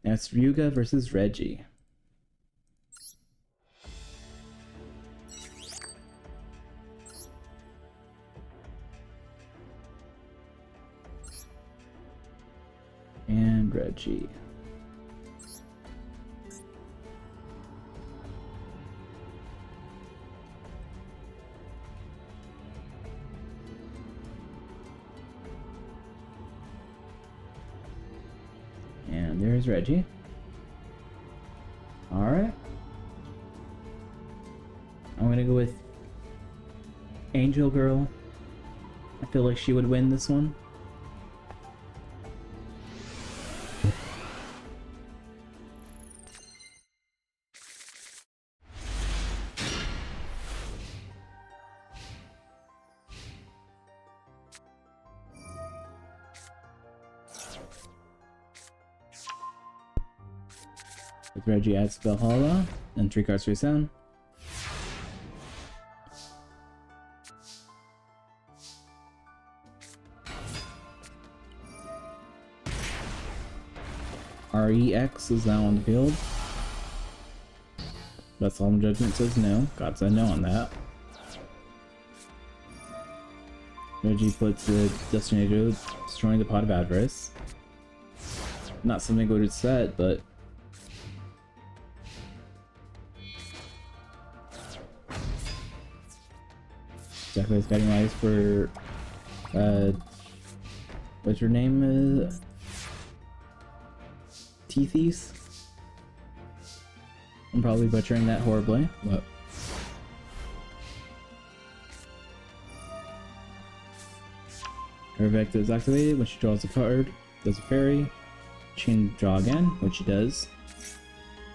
Speaker 1: Now it's Ryuga versus Reggie. And Reggie. And there's Reggie. Alright. I'm gonna go with Angel Girl. I feel like she would win this one. With Reggie adds Valhalla, and 3 cards face down. REX is now on the field. But Solemn Judgment says no. God said no on that. Reggie puts the Destinator, destroying the Pot of Avarice. Not something good to set, but Definitely Guiding Lights for what's her name? Tethys? I'm probably butchering that horribly, but her effect is activated when she draws a card, does a fairy, she can draw again, which she does.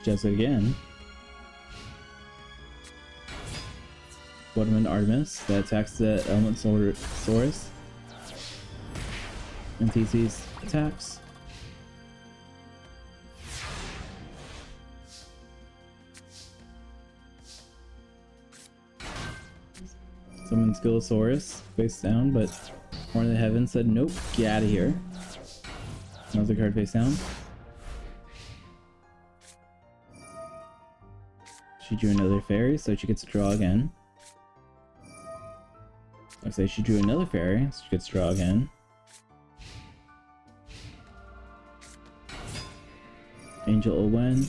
Speaker 1: She does it again. Waterman Artemis that attacks the Element Saurus. And TC's attacks. Summon Skillosaurus face down, but Horn of the Heavens said nope, get out of here. Another card face down. She drew another fairy, so she gets to draw again. I say she drew another fairy, so she gets to draw again. Angel Owen,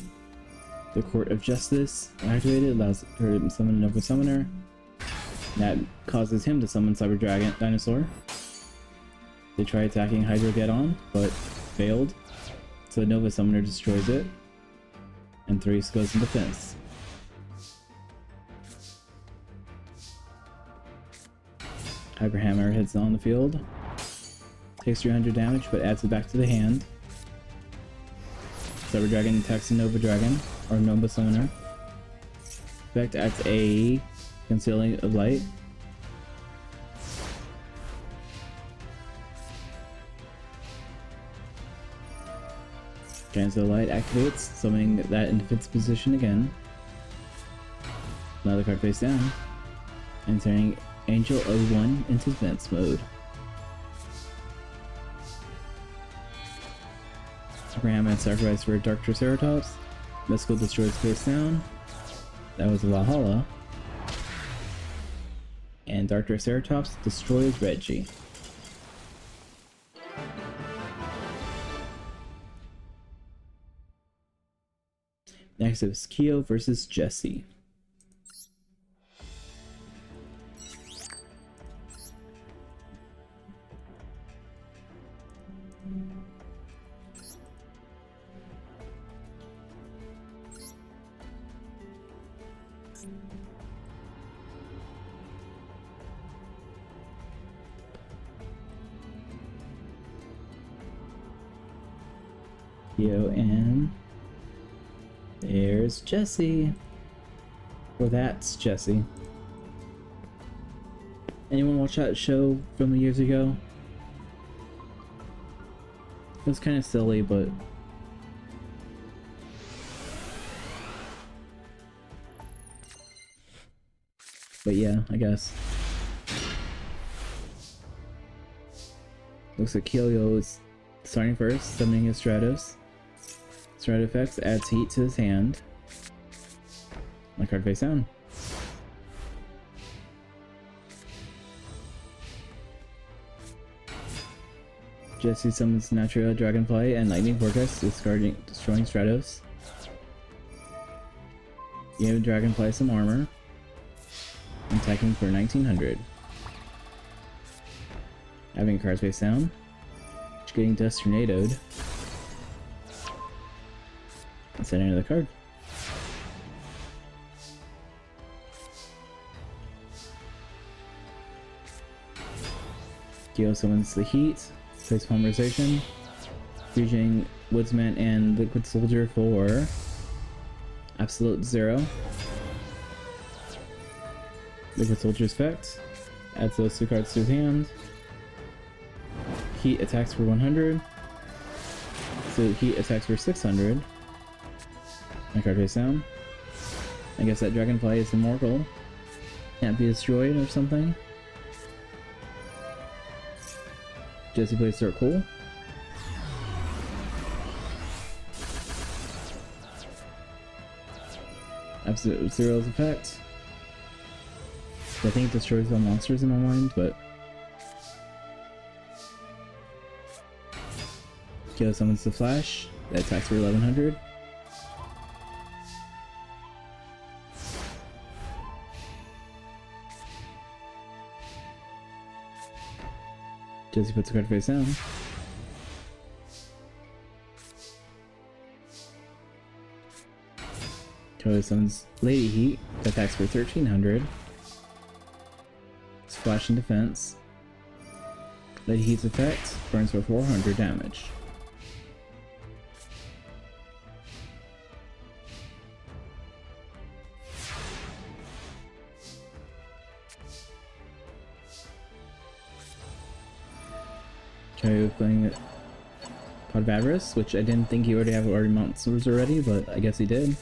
Speaker 1: the Court of Justice activated, allows her to summon a Nova Summoner. That causes him to summon Cyber Dragon Dinosaur. They try attacking Hydrogeddon, but failed. So Nova Summoner destroys it. And Thrace goes in defense. Hyper Hammer heads on the field. Takes 300 damage, but adds it back to the hand. Cyber Dragon attacks the Nova Dragon, or Nova Summoner. Effect adds a Concealing of Light. Cancel Light activates, summoning that into its position again. Another card face down. And turning Angel 01 into defense mode. Abraham and sacrifice for Dark Triceratops. Mystical destroys face down. That was a Valhalla. And Dark Triceratops destroys Reggie. Next is Kyo versus Jesse. Kyo and there's Jesse. Or that's Jesse. Anyone watch that show from years ago? was kind of silly, but yeah, I guess. Looks like Keelio is starting first, summoning his Stratos. Strato effects adds heat to his hand. My card face down. Jesse summons Naturia, Dragonfly, and Lightning Vortex, destroying Stratos. Give Dragonfly some armor. Attacking for 1900. Having cards face down. Getting Dust Tornadoed. And setting another card. Geo summons the Heat. Place Polymerization. Fusing Woodsman and Liquid Soldier for Absolute 0. Liquid Soldier's effect. Adds those 2 cards to his hand. Heat attacks for 100. So Heat attacks for 600. My card face down. I guess that Dragonfly is immortal. Can't be destroyed or something. Jesse plays Start Cool. Absolute Zero's effect. I think it destroys all monsters in my mind, but Kyo summons the Flash. That attacks for 1100. Jesse puts the card face down. Kyo summons Lady Heat. That attacks for 1300. Splash and defense. Lady Heat's effect burns for 400 damage. Try playing it. Pot of Avarice, which I didn't think he had monsters already, but I guess he did.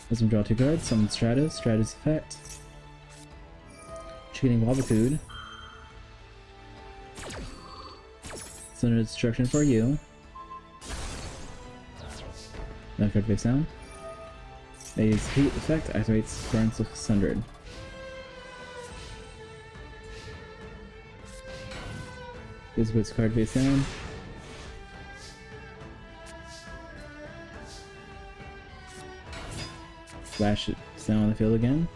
Speaker 1: Let's draw 2 cards. Summon Stratus. Stratus effect. Getting Wabacood. Summon Destruction for you. That card face down. His Heat effect activates burn 600. This puts card face down. Flash it down on the field again.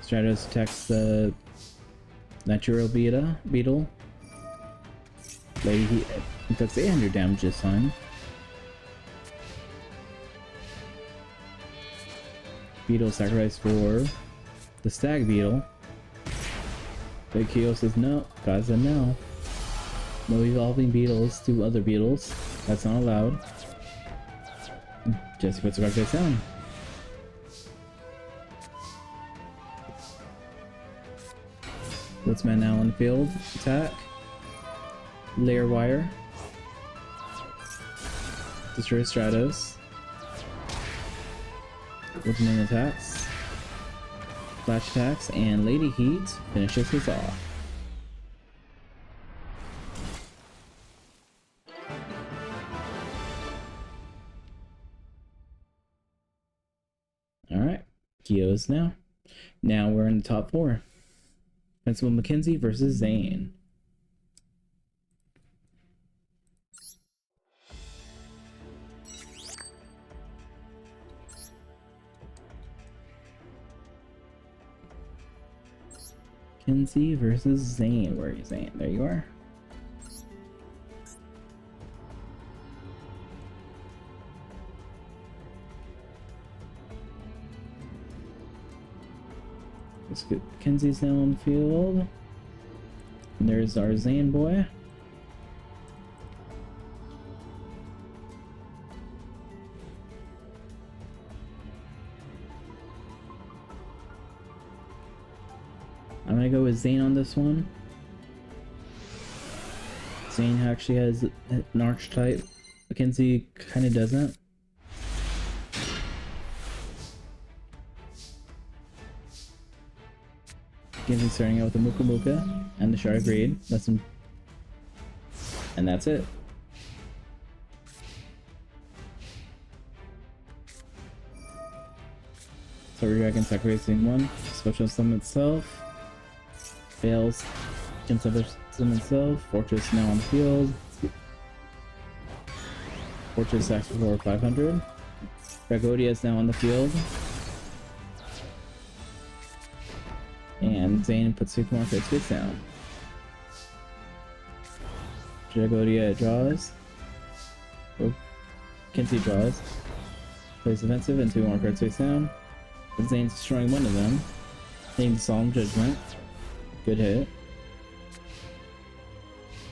Speaker 1: Stratos attacks the natural beetle. Lady Heat inflicts 800 damage this time. Beetle sacrificed for the stag beetle. Big Kyo says no. God said no. No evolving beetles to other beetles. That's not allowed. Jesse puts the card face down. Woodsman now on the field. Attack. Layer Wire. Destroy Stratos. Woodsman attacks. Flash attacks, and Lady Heat finishes his off. Alright, Kyo's now. Now we're in the top 4. Principal Mackenzie versus Zane. Mackenzie versus Zane. Where are you, Zane? There you are. Let's get Mackenzie's now on the field. And there's our Zane boy. I'm gonna go with Zane on this one. Zane actually has an archetype. Mackenzie kind of doesn't. Mackenzie starting out with the Muka Muka and the Shard Grade. And that's it. So Dragon sacrificing one, special summon itself. Fails, can summon itself. Fortress now on the field. Fortress acts for 500. Dragodia is now on the field. And Zane puts 2 more cards face down. Dragodia draws. Oh, Kinsey draws. Plays defensive and 2 more cards face down. But Zane's destroying one of them. Named Solemn Judgment. Good hit.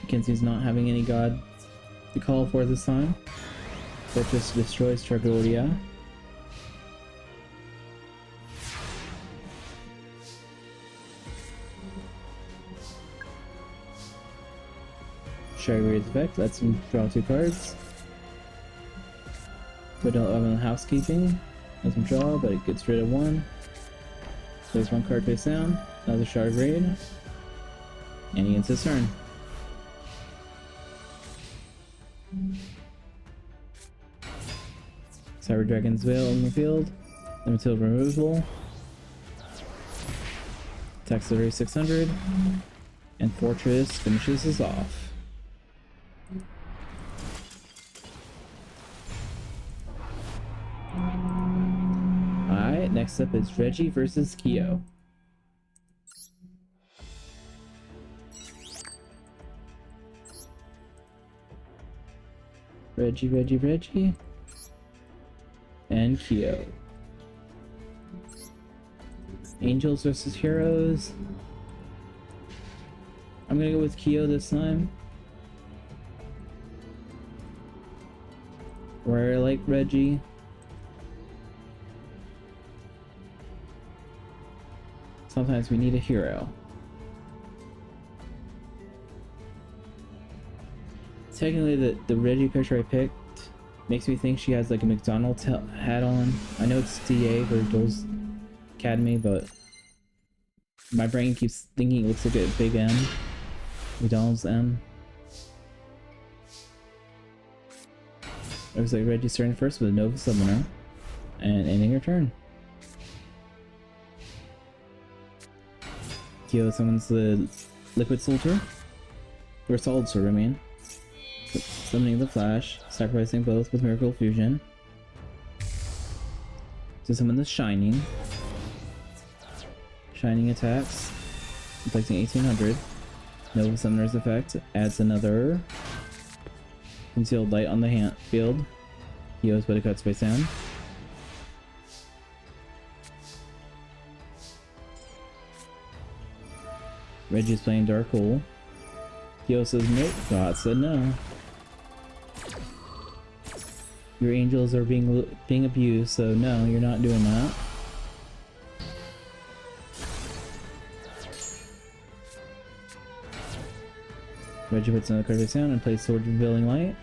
Speaker 1: Kinsey's not having any god to call for this time. Fortress destroys Tragodia. Shaggy's effect lets him draw 2 cards. Put out on housekeeping. Lets him draw, but it gets rid of 1. Plays 1 card face down. Another Shard Raid. And he ends his turn. Cyber Dragon's Veil in the field. Limited removal. Attacks the race 600. And Fortress finishes us off. Alright, next up is Reggie versus Kyo. Reggie. And Kyo. Angels versus Heroes. I'm gonna go with Kyo this time. Where I like Reggie. Sometimes we need a hero. Technically, the Reggie picture I picked makes me think she has like a McDonald's hat on. I know it's DA, Virgil's Academy, but my brain keeps thinking it looks like a big M. McDonald's M. Looks like Reggie's turn first with a Nova Summoner. And ending her turn. Kyo summons the Liquid Soldier. Or Solid Sword, I mean. Summoning the Flash, sacrificing both with Miracle Fusion. To summon the Shining. Shining attacks, inflicting 1800. Nova Summoner's effect adds another Concealed Light on the hand field. Kyo's but it cuts face down. Reggie's playing Dark Hole. Kyo says nope, God said no. Your angels are being abused, so no, you're not doing that. Reggie puts another card face down and plays Sword Revealing Light.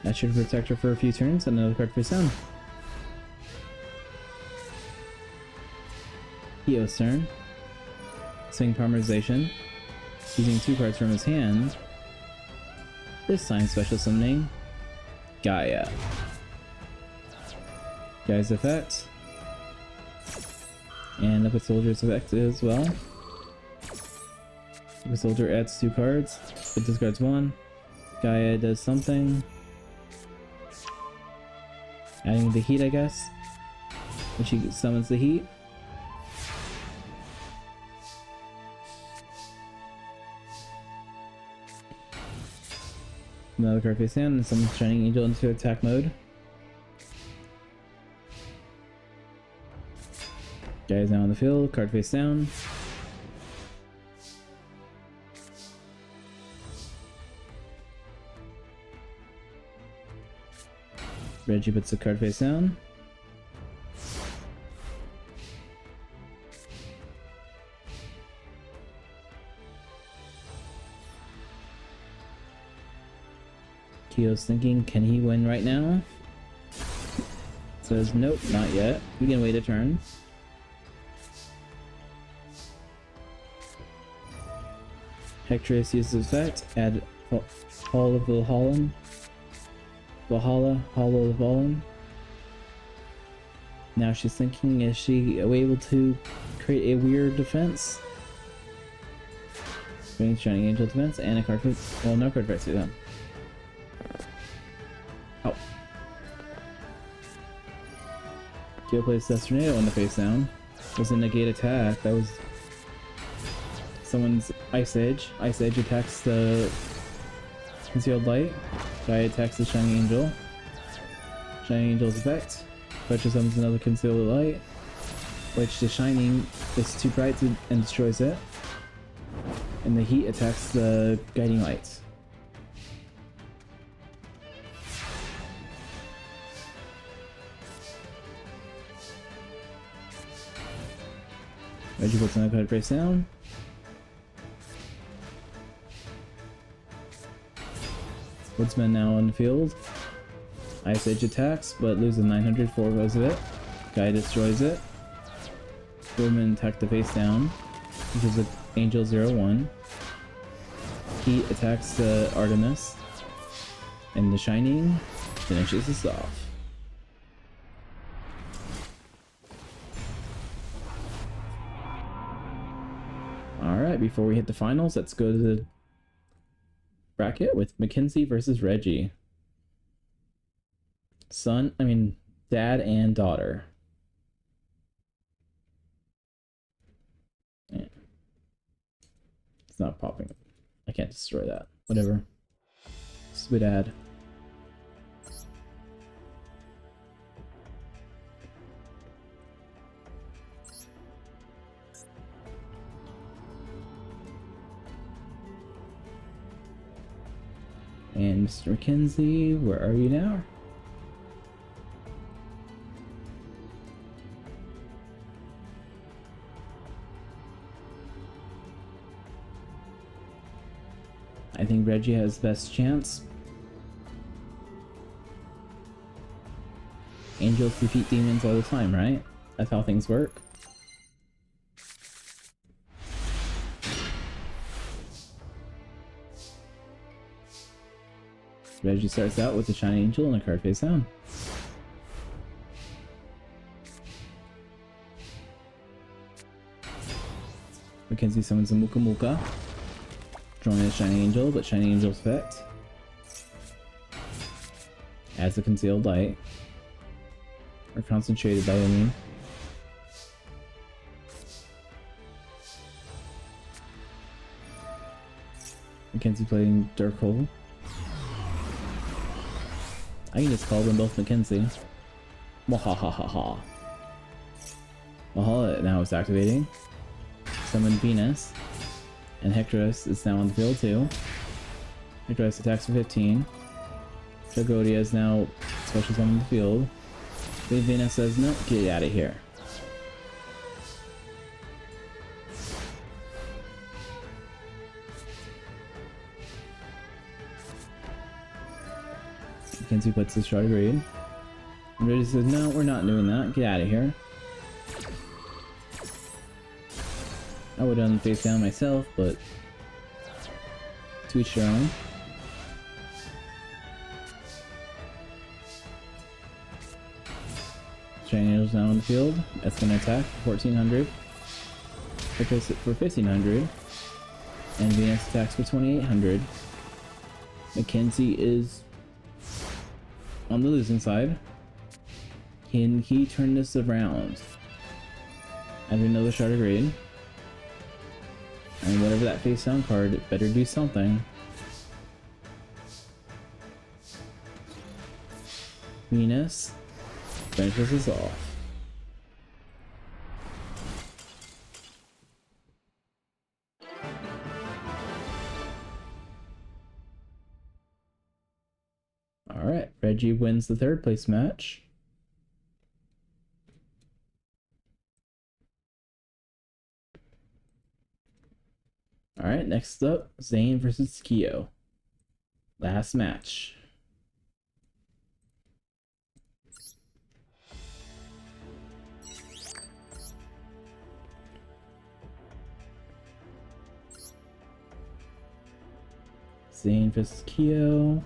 Speaker 1: That should protect her for a few turns, and another card face down. Kyo's turn. Swing Polymerization. Using 2 cards from his hand. This time special summoning Gaia. Gaia's effect. And Liquid Soldier's effect as well. Liquid Soldier adds 2 cards, but discards 1. Gaia does something. Adding the heat, I guess. When she summons the heat. Another card face down and summons Shining Angel into attack mode. Guy's now on the field, card face down. Reggie puts the card face down. Kyo's thinking, can he win right now? Says, nope, not yet. We can wait a turn. Hectorus uses effect, add Hall of Valhalla, Hollow of Valhalla. Now she's thinking, is she able to create a weird defense? Creating Shining Angel defense and a card fit. Well, no card fits then. Oh. Kyo plays Death Tornado on the face down. It was a negate attack. That was someone's Ice Edge. Ice Edge attacks the Concealed Light. Guy attacks the Shining Angel. Shining Angel's effect. Fetches summons another Concealed Light, which the Shining is too bright and destroys it. And the Heat attacks the Guiding Lights. Reggie puts another card face down. Woodsman now on the field. Ice Edge attacks, but loses 904 rows of it. Guy destroys it. Woodman attacked the face down, which is an Angel 01. Heat attacks the Artemis. And the Shining finishes this off. Alright, before we hit the finals, let's go to the bracket with Mackenzie versus Reggie. Dad and daughter. Yeah. It's not popping. I can't destroy that. Whatever. Stupid ad. And Mr. Mackenzie, where are you now? I think Reggie has the best chance. Angels defeat demons all the time, right? That's how things work. Reggie starts out with the Shining Angel and a card face down. Mackenzie summons a Muka Muka, drawing a Shining Angel, but Shining Angel's effect adds a Concealed Light, or Concentrated Light, I mean. Mackenzie playing Dark Hole. I can just call them both Mackenzie. Wahahaha. Valhalla now is activating. Summon Venus. And Hectorus is now on the field too. Hectorus attacks for 15. Tragodia is now special summon the field. But Venus says, no, get out of here. Mackenzie puts the Shard Grade. And Reggie says, no, we're not doing that. Get out of here. I would have done face down myself, but to each their own. Shining Angel's now on the field. That's going to attack for 1400. Replace it for 1500. And Venus attacks for 2800. Mackenzie is on the losing side. Can he turn this around? Add another Shard Grade. And whatever that face down card, it better do something. Venus finishes us off. Alright, Reggie wins the third place match. Alright, next up, Zane versus Kyo. Last match. Zane vs. Kyo.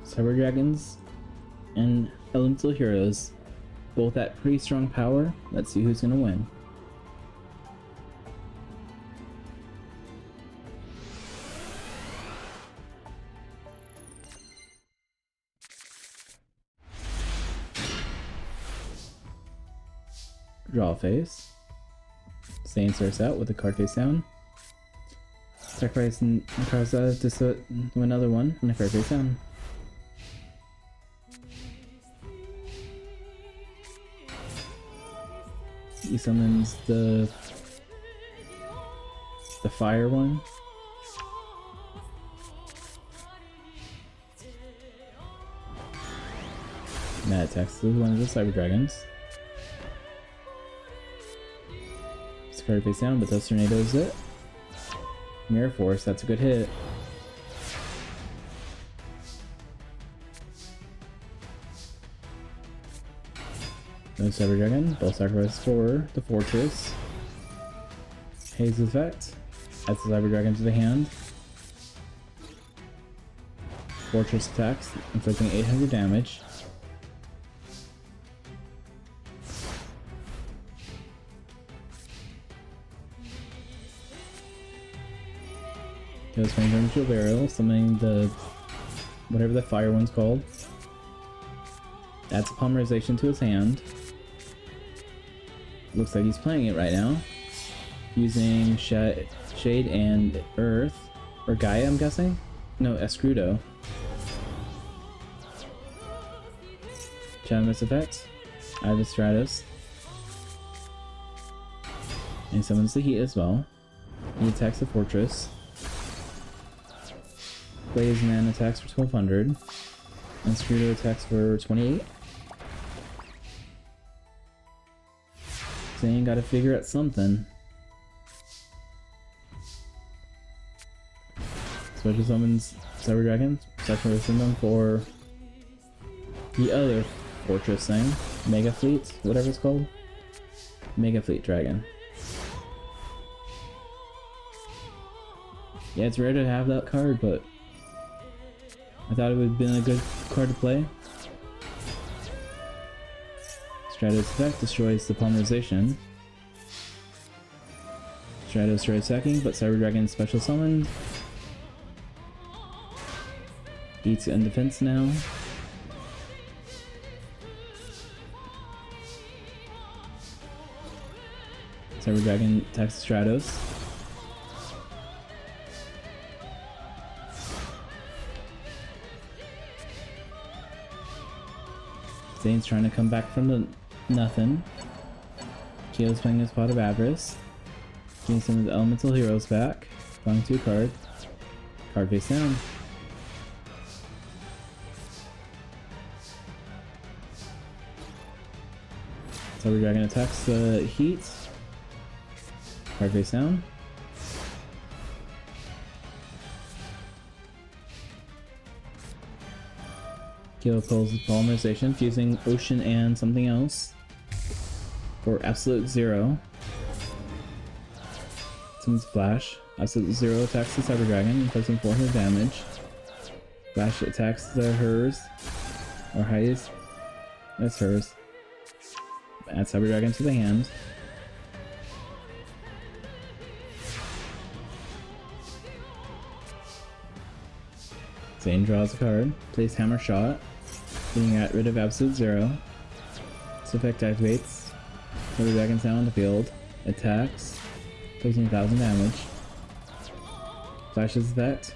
Speaker 1: Cyber Dragons and Elemental Heroes, both at pretty strong power. Let's see who's gonna win. Draw face. Zane starts out with a card face down. Sacrifice and cards to another one and a card face down. He summons the fire one. And that attacks one of the Cyber Dragons. Card face down, but those tornadoes it. Mirror Force, that's a good hit. No Cyber Dragon, both sacrifice for the Fortress. Haze effect, adds the Cyber Dragon to the hand. Fortress attacks, inflicting 800 damage. Goes from to a barrel, summoning the whatever the fire one's called. Adds a polymerization to his hand. Looks like he's playing it right now, using Shade and Earth or Gaia, I'm guessing. No, Escudo. Chalice effect. I have a Stratus. And he summons the heat as well. He attacks the fortress. Blaze Man attacks for 1200. And Scrudo attacks for 28. Zane gotta figure out something. Special summons Cyber Dragon, sacrificing them for the other fortress thing. Mega Fleet, whatever it's called. Mega Fleet Dragon. Yeah, it's rare to have that card, but I thought it would have been a good card to play. Stratos effect destroys the polymerization. Stratos started attacking, but Cyber Dragon special summoned. Beats in defense now. Cyber Dragon attacks Stratos. Zane's trying to come back from the nothing. Kyo's playing his Pot of Avarice. Getting some of the Elemental Heroes back. Drawing 2 cards. Card face down. Cyber Dragon attacks the heat. Card face down. Kyo pulls the polymerization, fusing Ocean and something else for Absolute Zero. Summons Flash. Absolute Zero attacks the Cyber Dragon, inflicting 400 damage. Flash attacks the hers, or highest. That's hers. Add Cyber Dragon to the hand. Zane draws a card, plays Hammer Shot, getting rid of Absolute Zero. This effect activates. Cyber Dragon's now on the field. Attacks, taking 1000 damage. Flash's effect.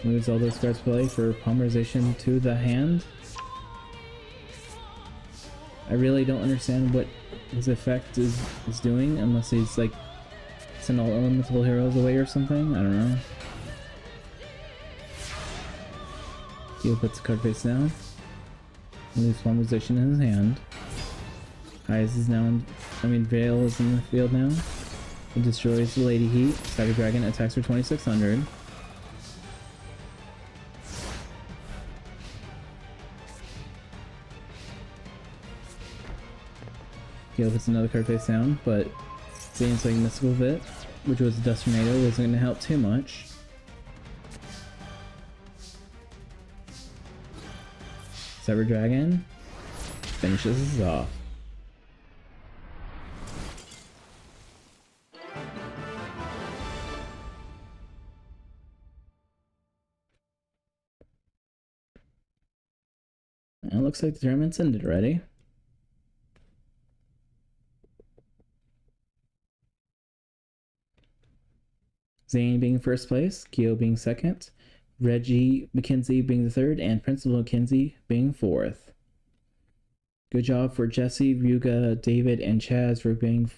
Speaker 1: Moves all those cards play for polymerization to the hand. I really don't understand what his effect is doing, unless he's like send all elemental heroes away or something. I don't know. He puts the card face down. Leaves polymerization in his hand. Eyes is now Veil is in the field now. It destroys the Lady Heat. Cyber Dragon attacks for 2600. Gale puts another card face down, but Zane's like Mystical Fit, which was a Dust Tornado, wasn't going to help too much. Cyber Dragon finishes us off. And it looks like the tournament's ended already. Zane being first place, Kyo being second, Reggie McKenzie being the third, and Principal McKenzie being fourth. Good job for Jesse, Ryuga, David, and Chaz for being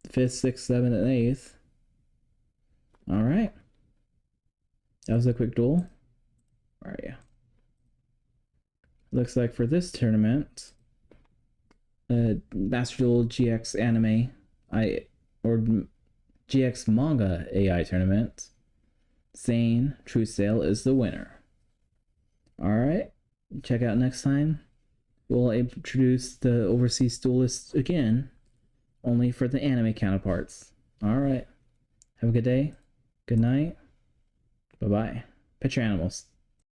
Speaker 1: 5th, 6th, 7th, and 8th. Alright. That was a quick duel. Where are you? Looks like for this tournament, Master Duel GX Anime, GX Manga AI tournament, Zane Truesdale is the winner. Alright, check out next time. We'll introduce the overseas duelists again, only for the anime counterparts. Alright, have a good day, good night, bye bye. Pet your animals.